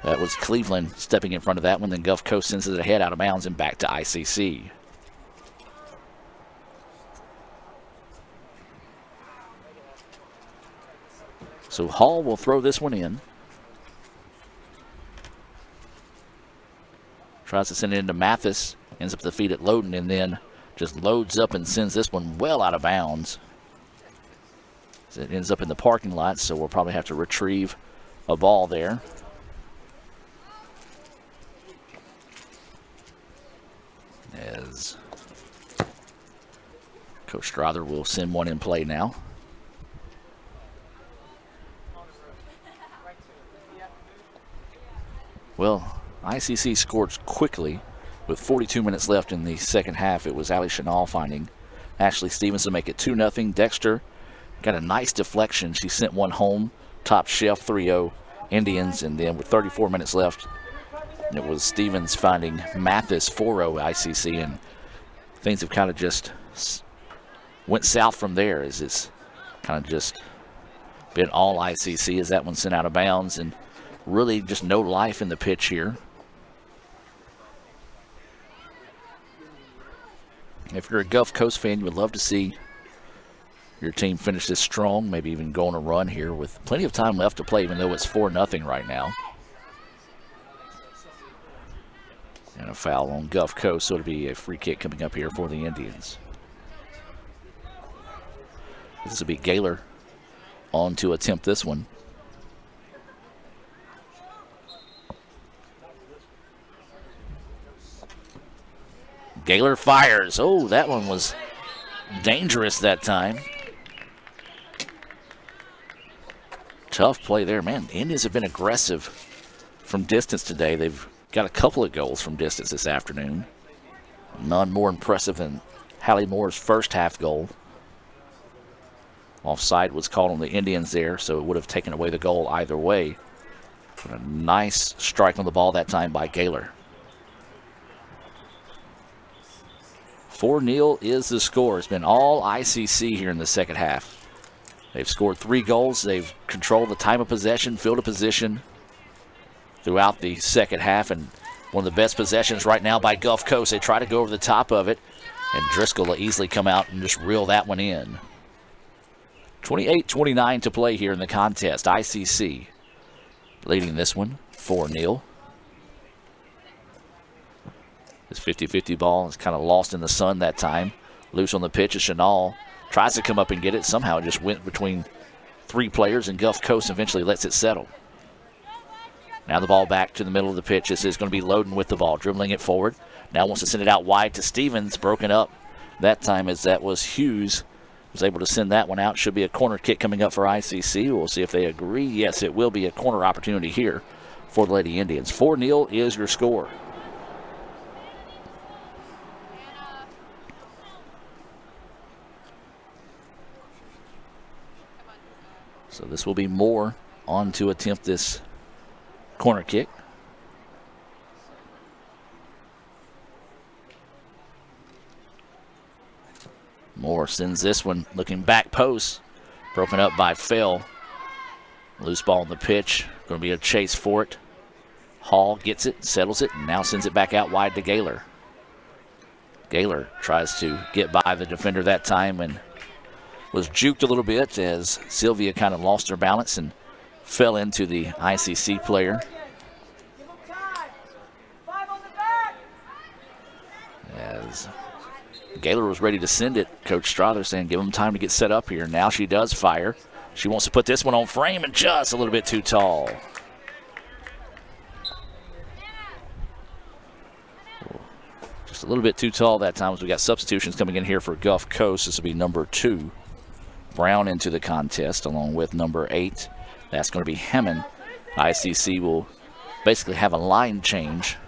That was Cleveland stepping in front of that one. Then Gulf Coast sends it ahead out of bounds and back to ICC. So Hall will throw this one in. Tries to send it into Mathis, ends up at the feet at Loden, and then just loads up and sends this one well out of bounds. So it ends up in the parking lot, so we'll probably have to retrieve a ball there. As Coach Strother will send one in play now. Well, ICC scored quickly with 42 minutes left in the second half. It was Ali Chenal finding Ashley Stevens to make it 2-0. Dexter got a nice deflection. She sent one home. Top shelf 3-0 Indians. And then with 34 minutes left, it was Stevens finding Mathis 4-0 ICC. And things have kind of just went south from there as it's kind of just been all ICC as that one sent out of bounds. And really just no life in the pitch here. If you're a Gulf Coast fan, you would love to see your team finish this strong, maybe even go on a run here with plenty of time left to play, even though it's 4-0 right now. And a foul on Gulf Coast, so it'll be a free kick coming up here for the Indians. This will be Gaylor on to attempt this one. Gaylor fires. Oh, that one was dangerous that time. Tough play there. Man, the Indians have been aggressive from distance today. They've got a couple of goals from distance this afternoon. None more impressive than Hallie Moore's first half goal. Offside was called on the Indians there, so it would have taken away the goal either way. But a nice strike on the ball that time by Gaylor. 4-0 is the score. It's been all ICC here in the second half. They've scored 3 goals. They've controlled the time of possession, field of position throughout the second half, and one of the best possessions right now by Gulf Coast. They try to go over the top of it, and Driscoll will easily come out and just reel that one in. 28-29 to play here in the contest. ICC leading this one 4-0. This 50-50 ball is kind of lost in the sun that time. Loose on the pitch is Chenal. Tries to come up and get it. Somehow it just went between 3 players, and Gulf Coast eventually lets it settle. Now the ball back to the middle of the pitch. This is going to be Loden with the ball, dribbling it forward. Now wants to send it out wide to Stevens. Broken up that time as that was Hughes. Was able to send that one out. Should be a corner kick coming up for ICC. We'll see if they agree. Yes, it will be a corner opportunity here for the Lady Indians. 4-0 is your score. So this will be Moore on to attempt this corner kick. Moore sends this one looking back post. Broken up by Fell. Loose ball on the pitch. Going to be a chase for it. Hall gets it, settles it, and now sends it back out wide to Gaylor. Gaylor tries to get by the defender that time and was juked a little bit as Sylvia kind of lost her balance and fell into the ICC player. As Gaylor was ready to send it, Coach Strother saying give him time to get set up here. Now she does fire. She wants to put this one on frame and just a little bit too tall. Just a little bit too tall that time as we got substitutions coming in here for Gulf Coast. This will be number 2. Brown into the contest along with number 8. That's going to be Hammond. ICC will basically have a line change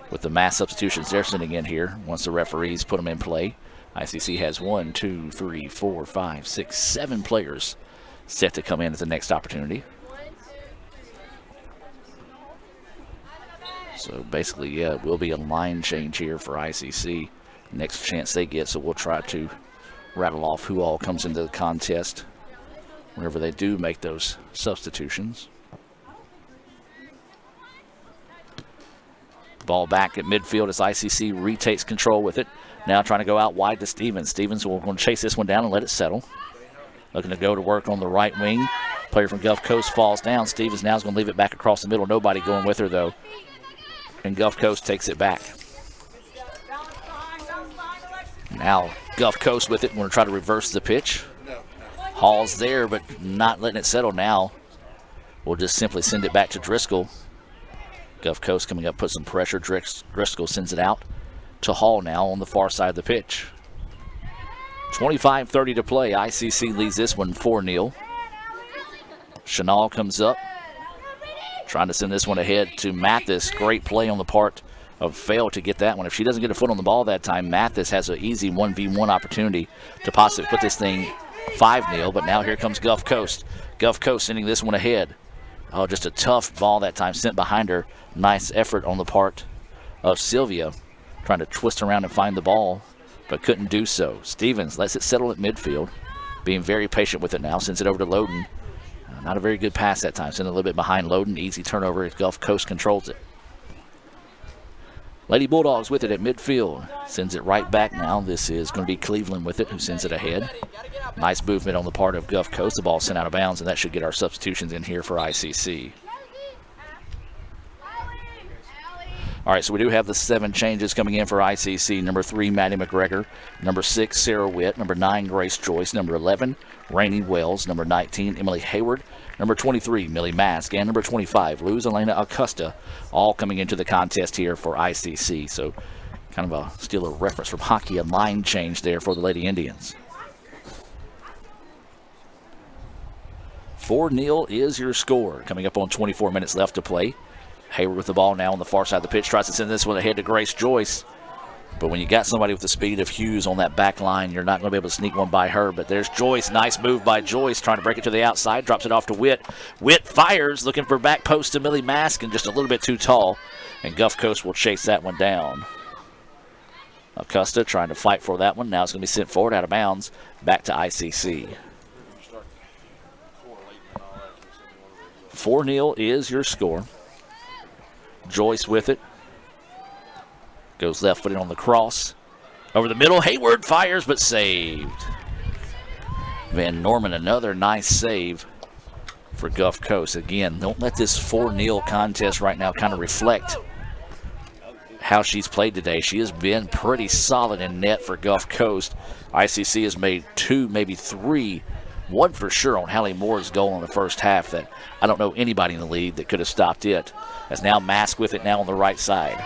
with the mass substitutions they're sending in here once the referees put them in play. ICC has 1, 2, 3, 4, 5, 6, 7 players set to come in at the next opportunity. So basically, yeah, it will be a line change here for ICC. Next chance they get, so we'll try to rattle off who all comes into the contest whenever they do make those substitutions. Ball back at midfield as ICC retakes control with it. Now trying to go out wide to Stevens. Stevens will going to chase this one down and let it settle. Looking to go to work on the right wing. Player from Gulf Coast falls down. Stevens now is going to leave it back across the middle. Nobody going with her, though. And Gulf Coast takes it back. Now Gulf Coast with it. We're going to try to reverse the pitch. Hall's there, but not letting it settle now. We'll just simply send it back to Driscoll. Gulf Coast coming up, put some pressure. Driscoll sends it out to Hall now on the far side of the pitch. 25-30 to play. ICC leads this one 4-0. Chenal comes up, trying to send this one ahead to Mathis. Great play on the part of Fail to get that one. If she doesn't get a foot on the ball that time, Mathis has an easy 1v1 opportunity to possibly put this thing 5-0, but now here comes Gulf Coast. Gulf Coast sending this one ahead. Oh, just a tough ball that time sent behind her. Nice effort on the part of Sylvia, trying to twist around and find the ball, but couldn't do so. Stevens lets it settle at midfield, being very patient with it now. Sends it over to Loden. Not a very good pass that time. Sent a little bit behind Loden. Easy turnover as Gulf Coast controls it. Lady Bulldogs with it at midfield. Sends it right back now. This is going to be Cleveland with it, who sends it ahead. Nice movement on the part of Gulf Coast. The ball sent out of bounds, and that should get our substitutions in here for ICC. All right, so we do have the 7 changes coming in for ICC. Number 3, Maddie McGregor. Number 6, Sarah Witt. Number 9, Grace Joyce. Number 11, Rainey Wells. Number 19, Emily Hayward. Number 23, Millie Mask. And number 25, Luz Elena Acosta, all coming into the contest here for ICC. So kind of steal a reference from hockey, a line change there for the Lady Indians. 4-0 is your score. Coming up on 24 minutes left to play. Hayward with the ball now on the far side of the pitch. Tries to send this one ahead to Grace Joyce. But when you got somebody with the speed of Hughes on that back line, you're not going to be able to sneak one by her. But there's Joyce. Nice move by Joyce. Trying to break it to the outside. Drops it off to Witt. Witt fires. Looking for back post to Millie Mask. And just a little bit too tall. And Gulf Coast will chase that one down. Acosta trying to fight for that one. Now it's going to be sent forward out of bounds. Back to ICC. 4-0 is your score. Joyce with it. Goes left-footed on the cross. Over the middle, Hayward fires but saved. Van Norman, another nice save for Gulf Coast. Again, don't let this 4-0 contest right now kind of reflect how she's played today. She has been pretty solid in net for Gulf Coast. ICC has made 2, maybe 3. One for sure on Hallie Moore's goal in the first half that I don't know anybody in the league that could have stopped it. As now Mask with it now on the right side.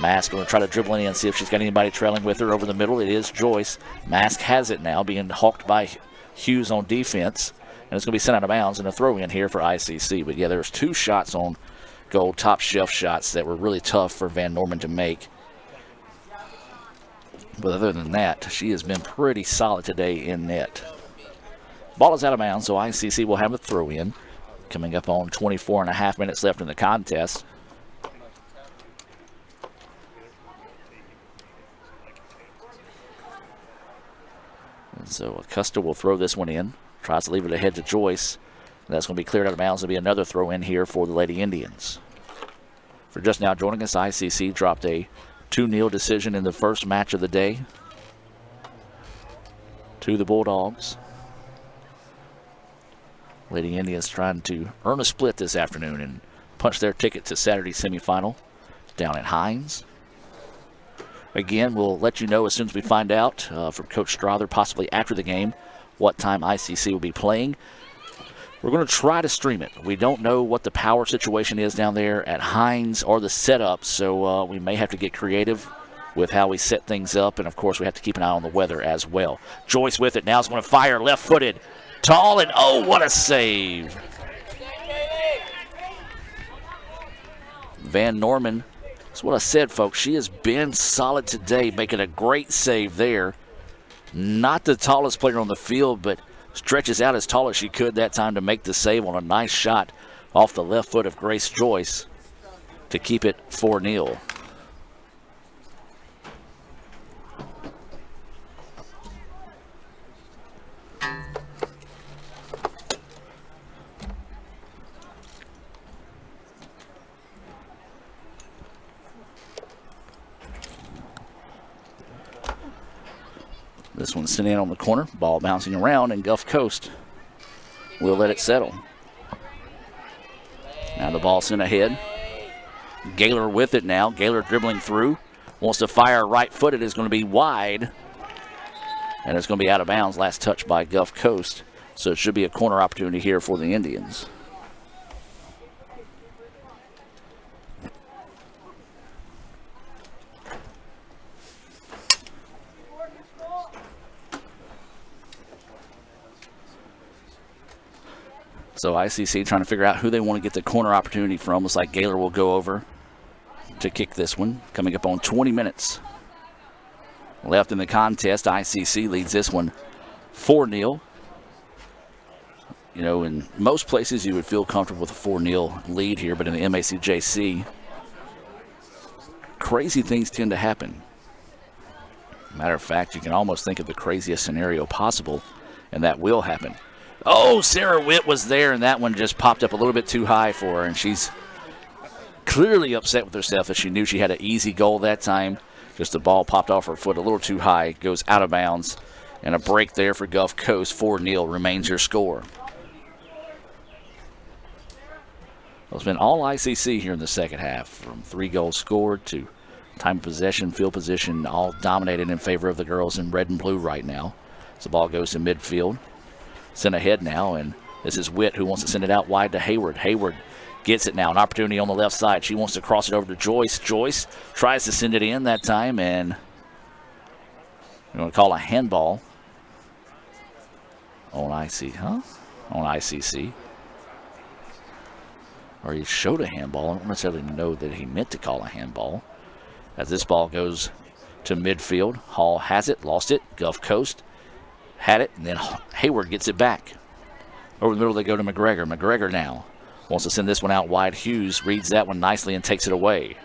Mask going to try to dribble in and see if she's got anybody trailing with her over the middle. It is Joyce. Mask has it now, being hawked by Hughes on defense. And it's going to be sent out of bounds and a throw in here for ICC. But yeah, there's 2 shots on goal, top shelf shots that were really tough for Van Norman to make. But other than that, she has been pretty solid today in net. Ball is out of bounds, so ICC will have a throw in. Coming up on 24.5 minutes left in the contest. And so Acosta will throw this one in. Tries to leave it ahead to Joyce. That's going to be cleared out of bounds. There'll be another throw in here for the Lady Indians. For just now joining us, ICC dropped a 2-0 decision in the first match of the day to the Bulldogs. Lady Indians trying to earn a split this afternoon and punch their ticket to Saturday's semifinal down at Hines. Again, we'll let you know as soon as we find out from Coach Strother, possibly after the game, what time ICC will be playing. We're going to try to stream it. We don't know what the power situation is down there at Hines or the setup, so we may have to get creative with how we set things up, and of course we have to keep an eye on the weather as well. Joyce with it now is going to fire left-footed, tall, and oh, what a save. Van Norman, that's what I said, folks. She has been solid today, making a great save there. Not the tallest player on the field, but stretches out as tall as she could that time to make the save on a nice shot off the left foot of Grace Joyce to keep it 4-0. This one's sitting in on the corner. Ball bouncing around, and Gulf Coast will let it settle. Now the ball sent ahead. Gaylor with it now. Gaylor dribbling through. Wants to fire right-footed. Is going to be wide. And it's going to be out of bounds. Last touch by Gulf Coast. So it should be a corner opportunity here for the Indians. So ICC trying to figure out who they want to get the corner opportunity from. Looks like Gaylor will go over to kick this one. Coming up on 20 minutes left in the contest. ICC leads this one 4-0. You know, in most places you would feel comfortable with a 4-0 lead here, but in the MACJC, crazy things tend to happen. Matter of fact, you can almost think of the craziest scenario possible, and that will happen. Oh, Sarah Witt was there, and that one just popped up a little bit too high for her, and she's clearly upset with herself as she knew she had an easy goal that time. Just the ball popped off her foot a little too high, goes out of bounds, and a break there for Gulf Coast. 4-0 remains your score. Well, it's been all ICC here in the second half, from 3 goals scored to time of possession, field position, all dominated in favor of the girls in red and blue right now. So the ball goes to midfield. Sent ahead now, and this is Witt who wants to send it out wide to Hayward. Hayward gets it now, an opportunity on the left side. She wants to cross it over to Joyce. Joyce tries to send it in that time, and we're going to call a handball on IC, huh? on ICC. Or he showed a handball. I don't necessarily know that he meant to call a handball. As this ball goes to midfield, Hall has it, lost it. Gulf Coast had it, and then Hayward gets it back. Over the middle they go to McGregor. McGregor now wants to send this one out wide. Hughes reads that one nicely and takes it away.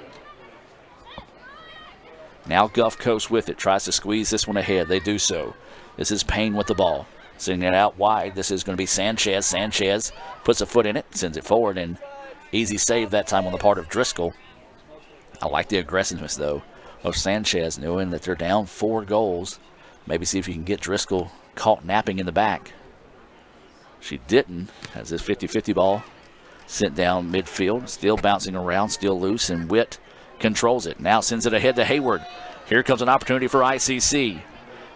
Now Gulf Coast with it, tries to squeeze this one ahead. They do so. This is Payne with the ball. Sending it out wide. This is going to be Sanchez. Sanchez puts a foot in it, sends it forward, and easy save that time on the part of Driscoll. I like the aggressiveness, though, of Sanchez, knowing that they're down 4 goals. Maybe see if you can get Driscoll caught napping in the back. She didn't, as this 50-50 ball sent down midfield, still bouncing around, still loose, and Witt controls it. Now sends it ahead to Hayward. Here comes an opportunity for ICC.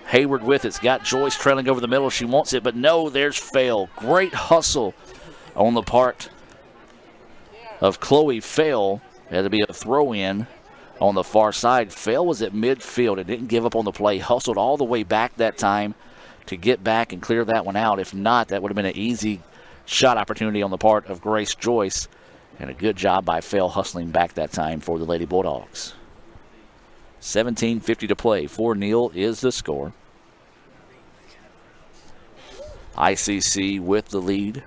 Hayward with it's got Joyce trailing over the middle. She wants it, but no, there's Fail. Great hustle on the part of Chloe Fail. Had to be a throw-in on the far side. Fail was at midfield and didn't give up on the play. Hustled all the way back that time to get back and clear that one out. If not, that would have been an easy shot opportunity on the part of Grace Joyce. And a good job by Fail hustling back that time for the Lady Bulldogs. 17:50 to play. 4-0 is the score. ICC with the lead.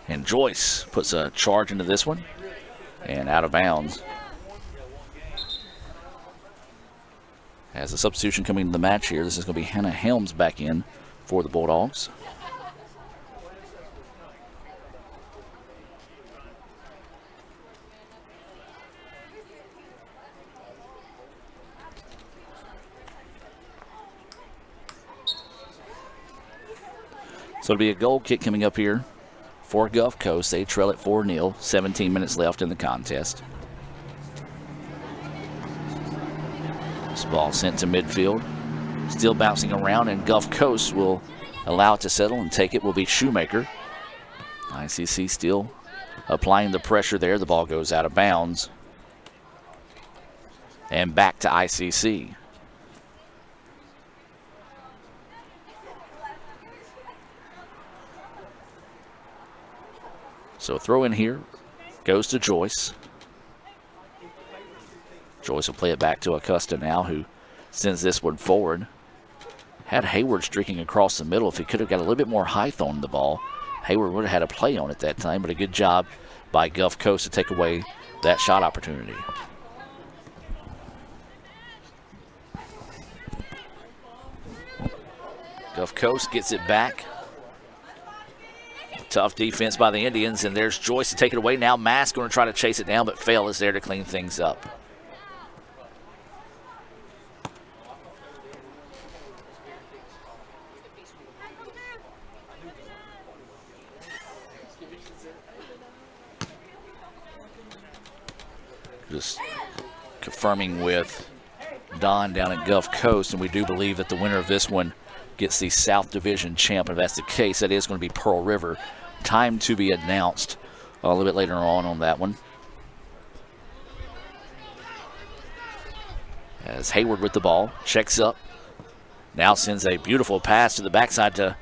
And Joyce puts a charge into this one. And out of bounds. As a substitution coming into the match here, this is going to be Hannah Helms back in for the Bulldogs. So it'll be a goal kick coming up here for Gulf Coast. They trail at 4-0, 17 minutes left in the contest. This ball sent to midfield. Still bouncing around, and Gulf Coast will allow it to settle and take it. Will be Shoemaker. ICC still applying the pressure there. The ball goes out of bounds. And back to ICC. So throw in here goes to Joyce. Joyce will play it back to Acosta now, who sends this one forward. Had Hayward streaking across the middle. If he could have got a little bit more height on the ball, Hayward would have had a play on it that time, but a good job by Gulf Coast to take away that shot opportunity. Gulf Coast gets it back. Tough defense by the Indians, and there's Joyce to take it away. Now Mask going to try to chase it down, but Fail is there to clean things up. Just confirming with Don down at Gulf Coast, and we do believe that the winner of this one gets the South Division champ. If that's the case, that is going to be Pearl River. Time to be announced a little bit later on that one. As Hayward with the ball, checks up. Now sends a beautiful pass to the backside to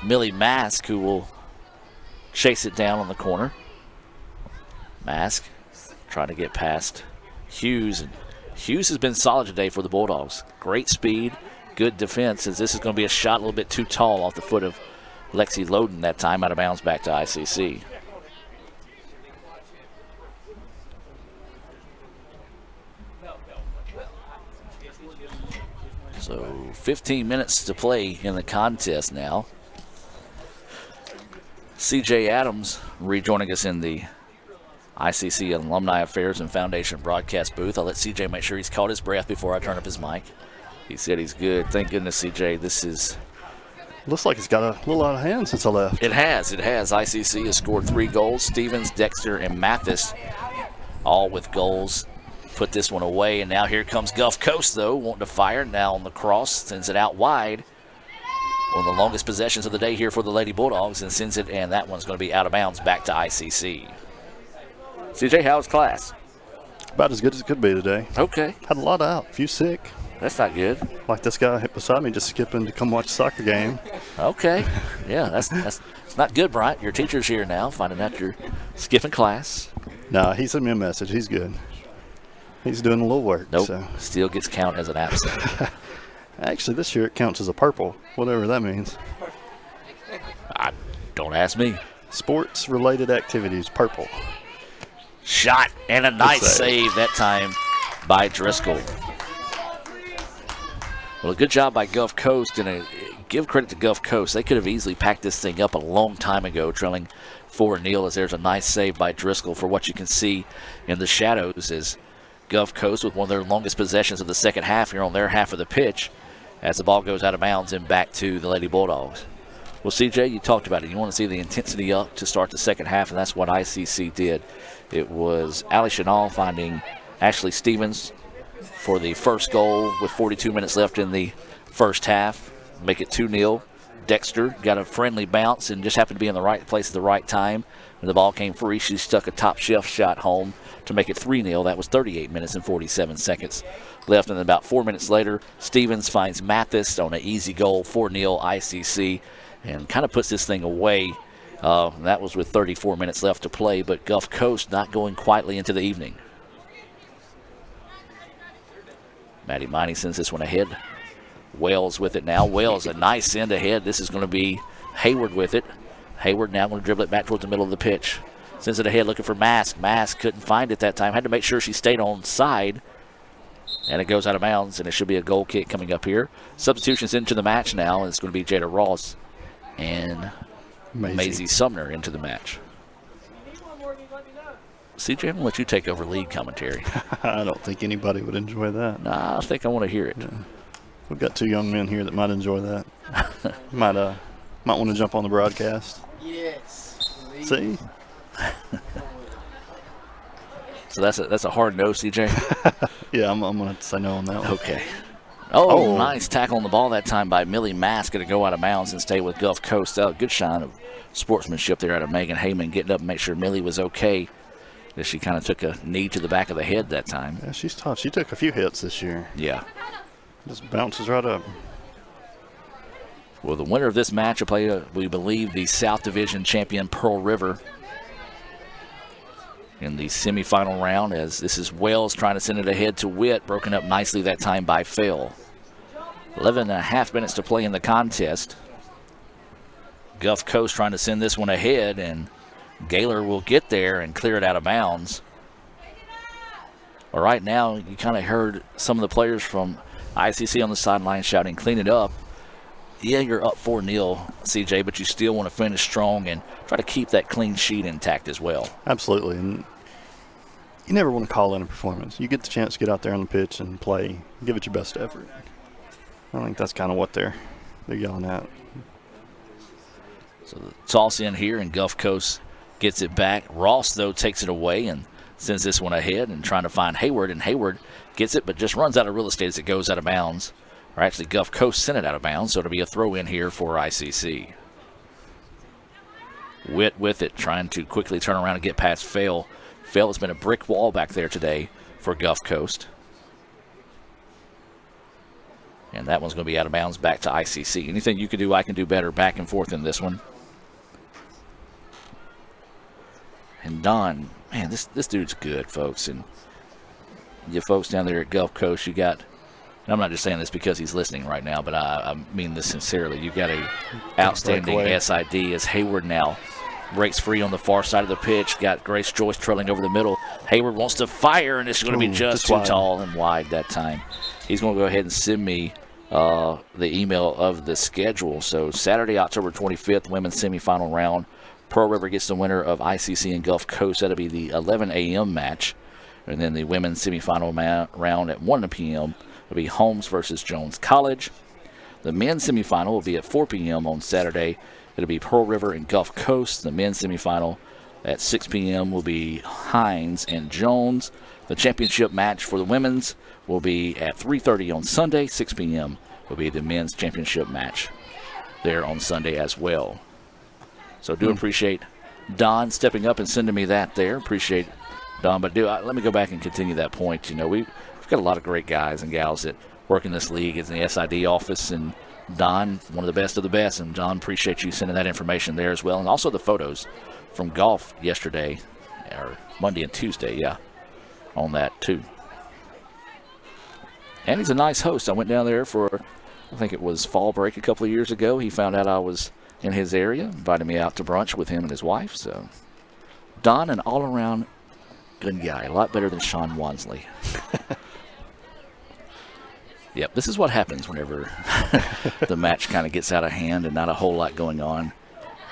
Millie Mask, who will chase it down on the corner. Mask trying to get past Hughes. And Hughes has been solid today for the Bulldogs. Great speed, good defense, as this is going to be a shot a little bit too tall off the foot of Lexi Loden that time, out of bounds back to ICC. So 15 minutes to play in the contest now. CJ Adams rejoining us in the ICC Alumni Affairs and Foundation broadcast booth. I'll let CJ make sure he's caught his breath before I turn up his mic. He said he's good. Thank goodness, CJ. This is... Looks like it's got a little out of hand since I left. It has. ICC has scored 3 goals. Stevens, Dexter, and Mathis all with goals. Put this one away, and now here comes Gulf Coast, though, wanting to fire. Now on the cross, sends it out wide. One of the longest possessions of the day here for the Lady Bulldogs, and sends it, and that one's going to be out of bounds back to ICC. CJ, how was class? About as good as it could be today. Okay. Had a lot out. A few sick. That's not good. Like this guy beside me just skipping to come watch a soccer game. Okay. Yeah, that's not good, Bryant. Your teacher's here now, finding out you're skipping class. Nah, he sent me a message. He's good. He's doing a little work. Nope. So. Still gets count as an absent. Actually, this year it counts as a purple, whatever that means. Don't ask me. Sports-related activities, purple. Shot and a nice save that time by Driscoll. Well, a good job by Gulf Coast, and give credit to Gulf Coast. They could have easily packed this thing up a long time ago, trailing 4-0, as there's a nice save by Driscoll for what you can see in the shadows is Gulf Coast with one of their longest possessions of the second half here on their half of the pitch as the ball goes out of bounds and back to the Lady Bulldogs. Well, CJ, you talked about it. You want to see the intensity up to start the second half, and that's what ICC did. It was Ali Chanel finding Ashley Stevens for the first goal with 42 minutes left in the first half. Make it 2-0. Dexter got a friendly bounce and just happened to be in the right place at the right time. When the ball came free, she stuck a top shelf shot home to make it 3-0. That was 38 minutes and 47 seconds left. And then about 4 minutes later, Stevens finds Mathis on an easy goal, 4-0 ICC, and kind of puts this thing away. That was with 34 minutes left to play, but Gulf Coast not going quietly into the evening. Maddie Miney sends this one ahead. Wells with it now. Wells, a nice send ahead. This is going to be Hayward with it. Hayward now going to dribble it back towards the middle of the pitch. Sends it ahead looking for Mask. Mask couldn't find it that time. Had to make sure she stayed on side. And it goes out of bounds, and it should be a goal kick coming up here. Substitutions into the match now, and it's going to be Jada Ross and Maisie Sumner into the match. CJ, I'm going to let you take over lead commentary. I don't think anybody would enjoy that. Nah, I think I want to hear it. Yeah. We've got two young men here that might enjoy that. might want to jump on the broadcast. Yes. See? So that's a hard no, CJ? Yeah, I'm going to have to say no on that one. Okay. Oh, nice tackle on the ball that time by Millie Mask. Going to go out of bounds and stay with Gulf Coast. Good shine of sportsmanship there out of Megan Heyman, getting up and make sure Millie was okay. As she kind of took a knee to the back of the head that time. Yeah, she's tough. She took a few hits this year. Yeah. Just bounces right up. Well, the winner of this match will play, we believe, the South Division champion Pearl River in the semifinal round, as this is Wells trying to send it ahead to Witt, broken up nicely that time by Phil. 11.5 minutes to play in the contest. Gulf Coast trying to send this one ahead, and Gaylor will get there and clear it out of bounds. Well, right now, you kind of heard some of the players from ICC on the sideline shouting, clean it up. Yeah, you're up 4-0, CJ, but you still want to finish strong and try to keep that clean sheet intact as well. Absolutely. And you never want to call in a performance. You get the chance to get out there on the pitch and play, give it your best effort. I think that's kind of what they're yelling at. So the toss in here, and Gulf Coast gets it back. Ross, though, takes it away and sends this one ahead and trying to find Hayward, and Hayward gets it but just runs out of real estate as it goes out of bounds. Or actually, Gulf Coast sent it out of bounds, so it'll be a throw in here for ICC. Witt with it, trying to quickly turn around and get past Fail. Fail has been a brick wall back there today for Gulf Coast. And that one's going to be out of bounds back to ICC. Anything you can do, I can do better. Back and forth in this one. And Don, man, this dude's good, folks. And you folks down there at Gulf Coast, you got, and I'm not just saying this because he's listening right now, but I mean this sincerely. You've got a outstanding SID as Hayward now breaks free on the far side of the pitch. Got Grace Joyce trailing over the middle. Hayward wants to fire, and it's going to be just too tall and wide that time. He's going to go ahead and send me the email of the schedule. So Saturday, October 25th, women's semifinal round. Pearl River gets the winner of ICC and Gulf Coast. That'll be the 11 a.m. match. And then the women's semifinal round at 1 p.m. will be Holmes versus Jones College. The men's semifinal will be at 4 p.m. on Saturday. It'll be Pearl River and Gulf Coast. The men's semifinal at 6 p.m. will be Hines and Jones. The championship match for the women's will be at 3:30 on Sunday. 6 p.m. will be the men's championship match there on Sunday as well. So do appreciate Don stepping up and sending me that there. Appreciate Don, but let me go back and continue that point. You know, we've got a lot of great guys and gals that work in this league is in the SID office. And Don, one of the best. And Don, appreciate you sending that information there as well. And also the photos from golf yesterday, or Monday and Tuesday, yeah, on that too. And he's a nice host. I went down there for, I think it was fall break a couple of years ago. He found out I was in his area, invited me out to brunch with him and his wife. So Don, an all-around good guy, a lot better than Sean Wansley. Yep, this is what happens whenever the match kind of gets out of hand and not a whole lot going on.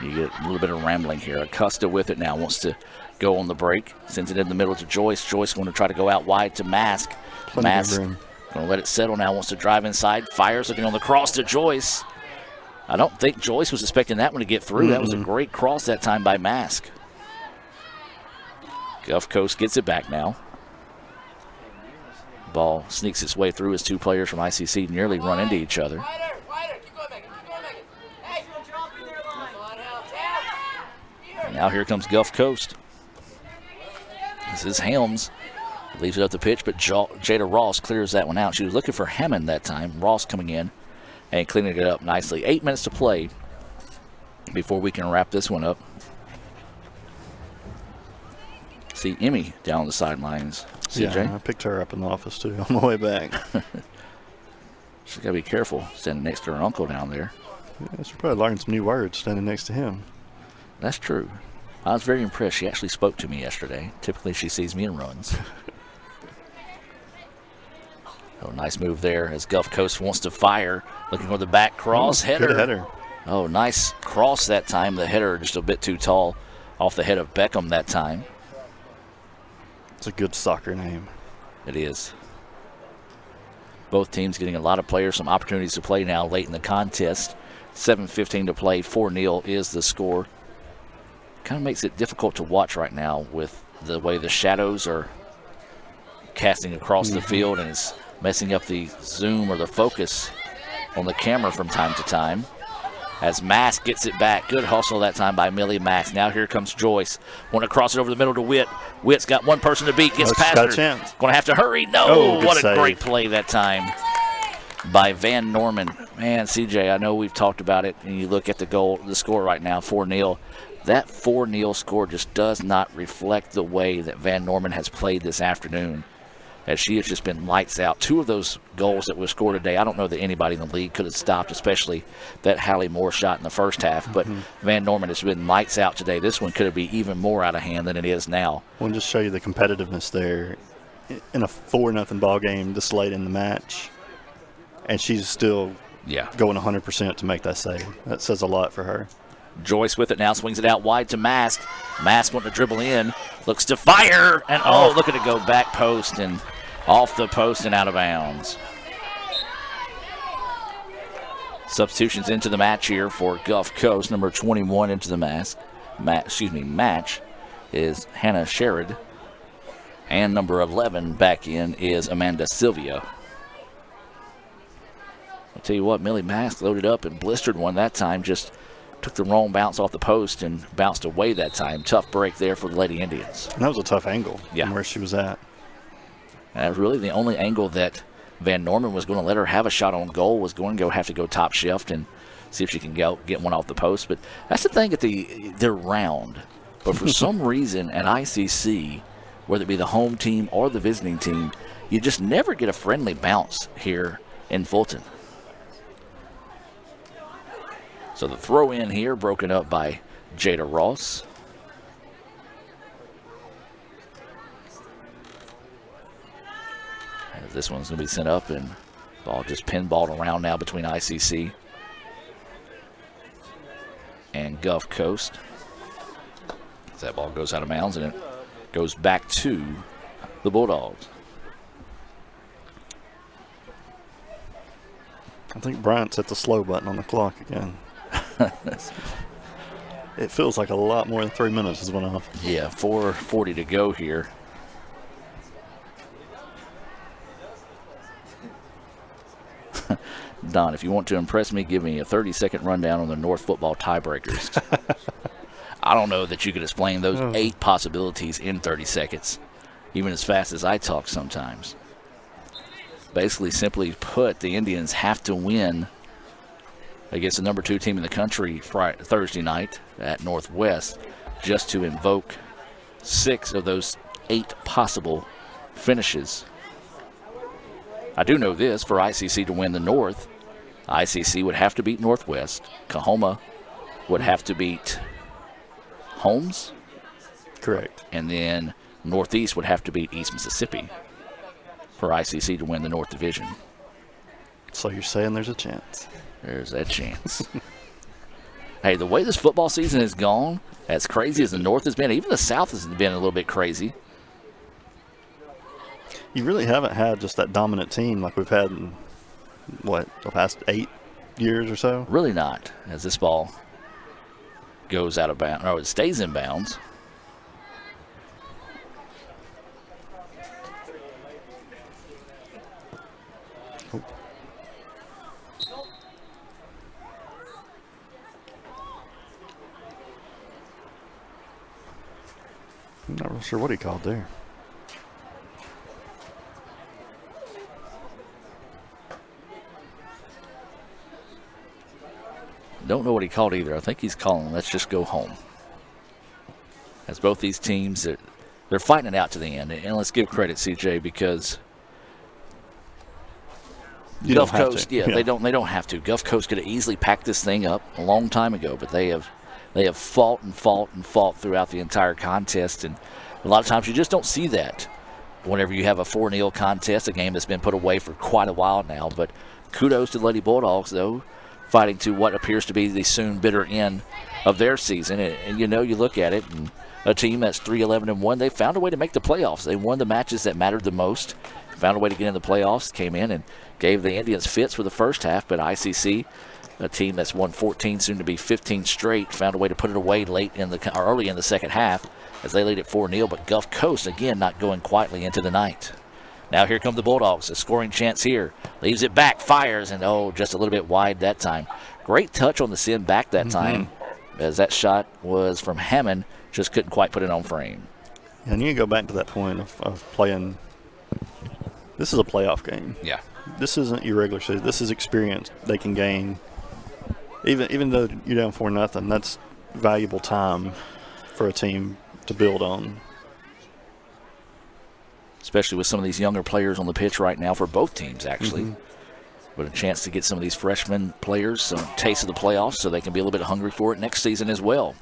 You get a little bit of rambling here. Acosta with it now, wants to go on the break. Sends it in the middle to Joyce. Joyce going to try to go out wide to Mask. Mask going to let it settle now, wants to drive inside. Fires, looking on the cross to Joyce. I don't think Joyce was expecting that one to get through. That was a great cross that time by Mask. Gulf Coast gets it back now. Ball sneaks its way through as two players from ICC nearly run into each other. And now here comes Gulf Coast. This is Helms. Leaves it up the pitch, but Jada Ross clears that one out. She was looking for Hammond that time. Ross coming in and cleaning it up nicely. 8 minutes to play before we can wrap this one up. See Emmy down the sidelines. CJ? Yeah, I picked her up in the office too on my way back. She's got to be careful standing next to her uncle down there. Yeah, she probably learned some new words standing next to him. That's true. I was very impressed. She actually spoke to me yesterday. Typically she sees me and runs. Oh, nice move there as Gulf Coast wants to fire. Looking for the back cross. Header. Good header. Oh, nice cross that time. The header just a bit too tall off the head of Beckham that time. It's a good soccer name. It is. Both teams getting a lot of players, some opportunities to play now late in the contest. 7:15 to play. 4-0 is the score. Kind of makes it difficult to watch right now with the way the shadows are casting across the field, and it's messing up the zoom or the focus on the camera from time to time. As Mask gets it back. Good hustle that time by Millie Mask. Now here comes Joyce. Want to cross it over the middle to Witt. Witt's got one person to beat. Gets past her. Going to have to hurry. No. What a great play that time by Van Norman. Man, CJ, I know we've talked about it, and you look at the score right now, 4-0. That 4-0 score just does not reflect the way that Van Norman has played this afternoon, as she has just been lights out. Two of those goals that were scored today, I don't know that anybody in the league could have stopped, especially that Hallie Moore shot in the first half. But Van Norman has been lights out today. This one could be even more out of hand than it is now. We'll just show you the competitiveness there in a 4-0 ball game this late in the match, and she's still going 100% to make that save. That says a lot for her. Joyce with it now, swings it out wide to Mask. Mask wanting to dribble in, looks to fire, and look at it go back post and off the post and out of bounds. Substitutions into the match here for Gulf Coast. Number 21 into the match is Hannah Sherrod, and number 11 back in is Amanda Sylvia. I'll tell you what, Millie Mask loaded up and blistered one that time, just took the wrong bounce off the post and bounced away that time. Tough break there for the Lady Indians. And that was a tough angle from where she was at. And that was really the only angle that Van Norman was going to let her have a shot on goal, was going to have to go top shift and see if she can get one off the post. But that's the thing, they're round. But for some reason at ICC, whether it be the home team or the visiting team, you just never get a friendly bounce here in Fulton. So the throw in here broken up by Jada Ross. And this one's going to be sent up, and ball just pinballed around now between ICC and Gulf Coast. As that ball goes out of bounds, and it goes back to the Bulldogs. I think Bryant's hit the slow button on the clock again. It feels like a lot more than 3 minutes has went off. Yeah, 4:40 to go here. Don, if you want to impress me, give me a 30-second rundown on the North football tiebreakers. I don't know that you could explain those 8 possibilities in 30 seconds, even as fast as I talk sometimes. Basically, simply put, the Indians have to win against the number 2 team in the country Thursday night at Northwest just to invoke 6 of those 8 possible finishes. I do know this, for ICC to win the North, ICC would have to beat Northwest. Kahoma would have to beat Holmes. Correct. And then Northeast would have to beat East Mississippi for ICC to win the North Division. So you're saying there's a chance? There's that chance. Hey, the way this football season has gone, as crazy as the North has been, even the South has been a little bit crazy. You really haven't had just that dominant team like we've had in, what, the past 8 years or so? Really not, as this ball goes out of bounds, or it stays in bounds. I'm not real sure what he called there. Don't know what he called either. I think he's calling, let's just go home. As both these teams, they're fighting it out to the end. And let's give credit, CJ, because Gulf Coast, they don't have to. Gulf Coast could have easily packed this thing up a long time ago, but they have fought and fought and fought throughout the entire contest. And a lot of times you just don't see that whenever you have a 4-0 contest, a game that's been put away for quite a while now. But kudos to the Lady Bulldogs, though, fighting to what appears to be the soon bitter end of their season. And you know, you look at it, and a team that's 3-11-1, they found a way to make the playoffs. They won the matches that mattered the most, found a way to get in the playoffs, came in and gave the Indians fits for the first half. But ICC, a team that's won 14, soon to be 15 straight, found a way to put it away early in the second half as they lead at 4-0. But Gulf Coast, again, not going quietly into the night. Now here come the Bulldogs. A scoring chance here. Leaves it back, fires, and just a little bit wide that time. Great touch on the send back that time, as that shot was from Hammond. Just couldn't quite put it on frame. And you go back to that point of playing. This is a playoff game. Yeah. This isn't your regular season. This is experience they can gain. Even though you're down 4-0, that's valuable time for a team to build on. Especially with some of these younger players on the pitch right now for both teams, actually. But a chance to get some of these freshman players some taste of the playoffs so they can be a little bit hungry for it next season as well.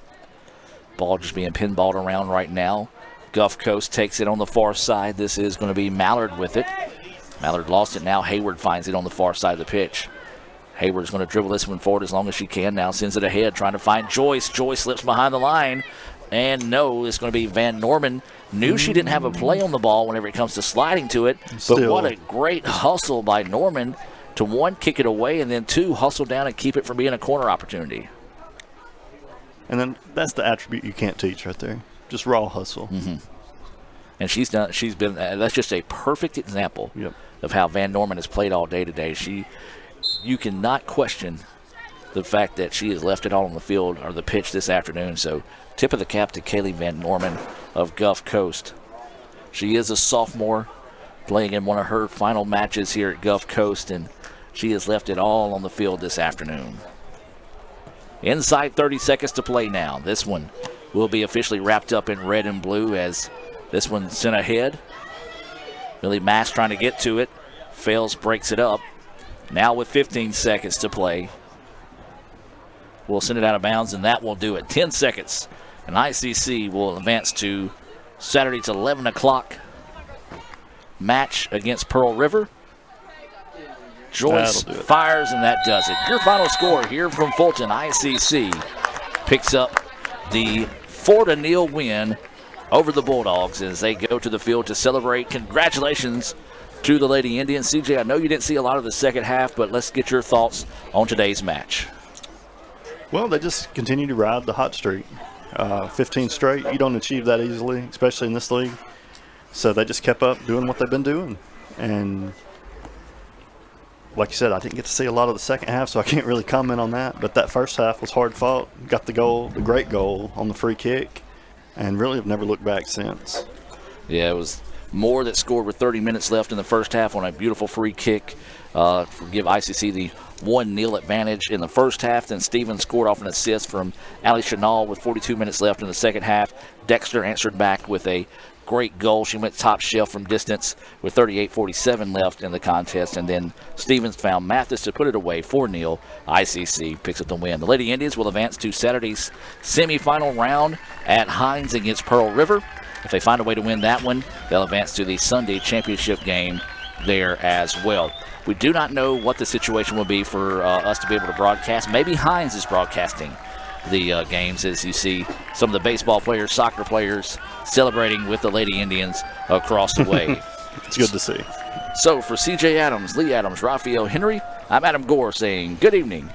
Ball just being pinballed around right now. Gulf Coast takes it on the far side. This is going to be Mallard with it. Mallard lost it. Now Hayward finds it on the far side of the pitch. Hayward's going to dribble this one forward as long as she can. Now sends it ahead, trying to find Joyce. Joyce slips behind the line. And no, it's going to be Van Norman. Knew she didn't have a play on the ball whenever it comes to sliding to it. But what a great hustle by Norman to, 1, kick it away, and then 2, hustle down and keep it from being a corner opportunity. And then that's the attribute you can't teach right there. Just raw hustle. And that's just a perfect example of how Van Norman has played all day today. You cannot question the fact that she has left it all on the field or the pitch this afternoon. So tip of the cap to Kaylee Van Norman of Gulf Coast. She is a sophomore playing in one of her final matches here at Gulf Coast, and she has left it all on the field this afternoon. Inside 30 seconds to play now. This one will be officially wrapped up in red and blue as this one sent ahead. Billy Mass trying to get to it. Fails, breaks it up. Now with 15 seconds to play, we'll send it out of bounds, and that will do it. 10 seconds, and ICC will advance to Saturday's 11 o'clock match against Pearl River. Joyce fires, and that does it. Your final score here from Fulton. ICC picks up the 4-0 win over the Bulldogs as they go to the field to celebrate. Congratulations to the Lady Indians. CJ, I know you didn't see a lot of the second half, but let's get your thoughts on today's match. Well, they just continue to ride the hot streak. 15 straight, you don't achieve that easily, especially in this league. So they just kept up doing what they've been doing. And like you said, I didn't get to see a lot of the second half, so I can't really comment on that. But that first half was hard fought. Got the goal, the great goal on the free kick, and really have never looked back since. Yeah, it was Moore that scored with 30 minutes left in the first half on a beautiful free kick. Give ICC the 1-0 advantage in the first half. Then Stevens scored off an assist from Ali Chanel with 42 minutes left in the second half. Dexter answered back with a great goal. She went top shelf from distance with 38:47 left in the contest. And then Stevens found Mathis to put it away 4-0. ICC picks up the win. The Lady Indians will advance to Saturday's semifinal round at Hines against Pearl River. If they find a way to win that one, they'll advance to the Sunday championship game there as well. We do not know what the situation will be for us to be able to broadcast. Maybe Hines is broadcasting the games, as you see some of the baseball players, soccer players celebrating with the Lady Indians across the way. It's good to see. So for CJ Adams, Lee Adams, Raphael Henry, I'm Adam Gore saying good evening.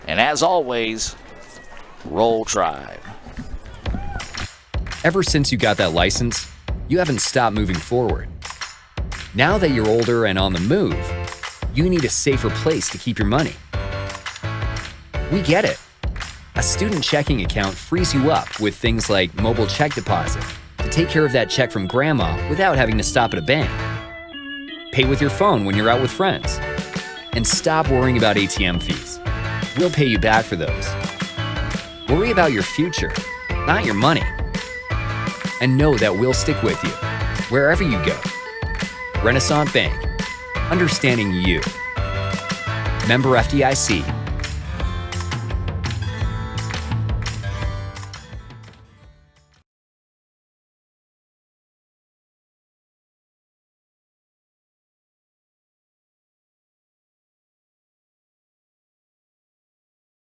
And as always, roll Tribe. Ever since you got that license, you haven't stopped moving forward. Now that you're older and on the move, you need a safer place to keep your money. We get it. A student checking account frees you up with things like mobile check deposit to take care of that check from grandma without having to stop at a bank. Pay with your phone when you're out with friends. And stop worrying about ATM fees. We'll pay you back for those. Worry about your future, not your money. And know that we'll stick with you wherever you go. Renaissance Bank, understanding you. Member FDIC.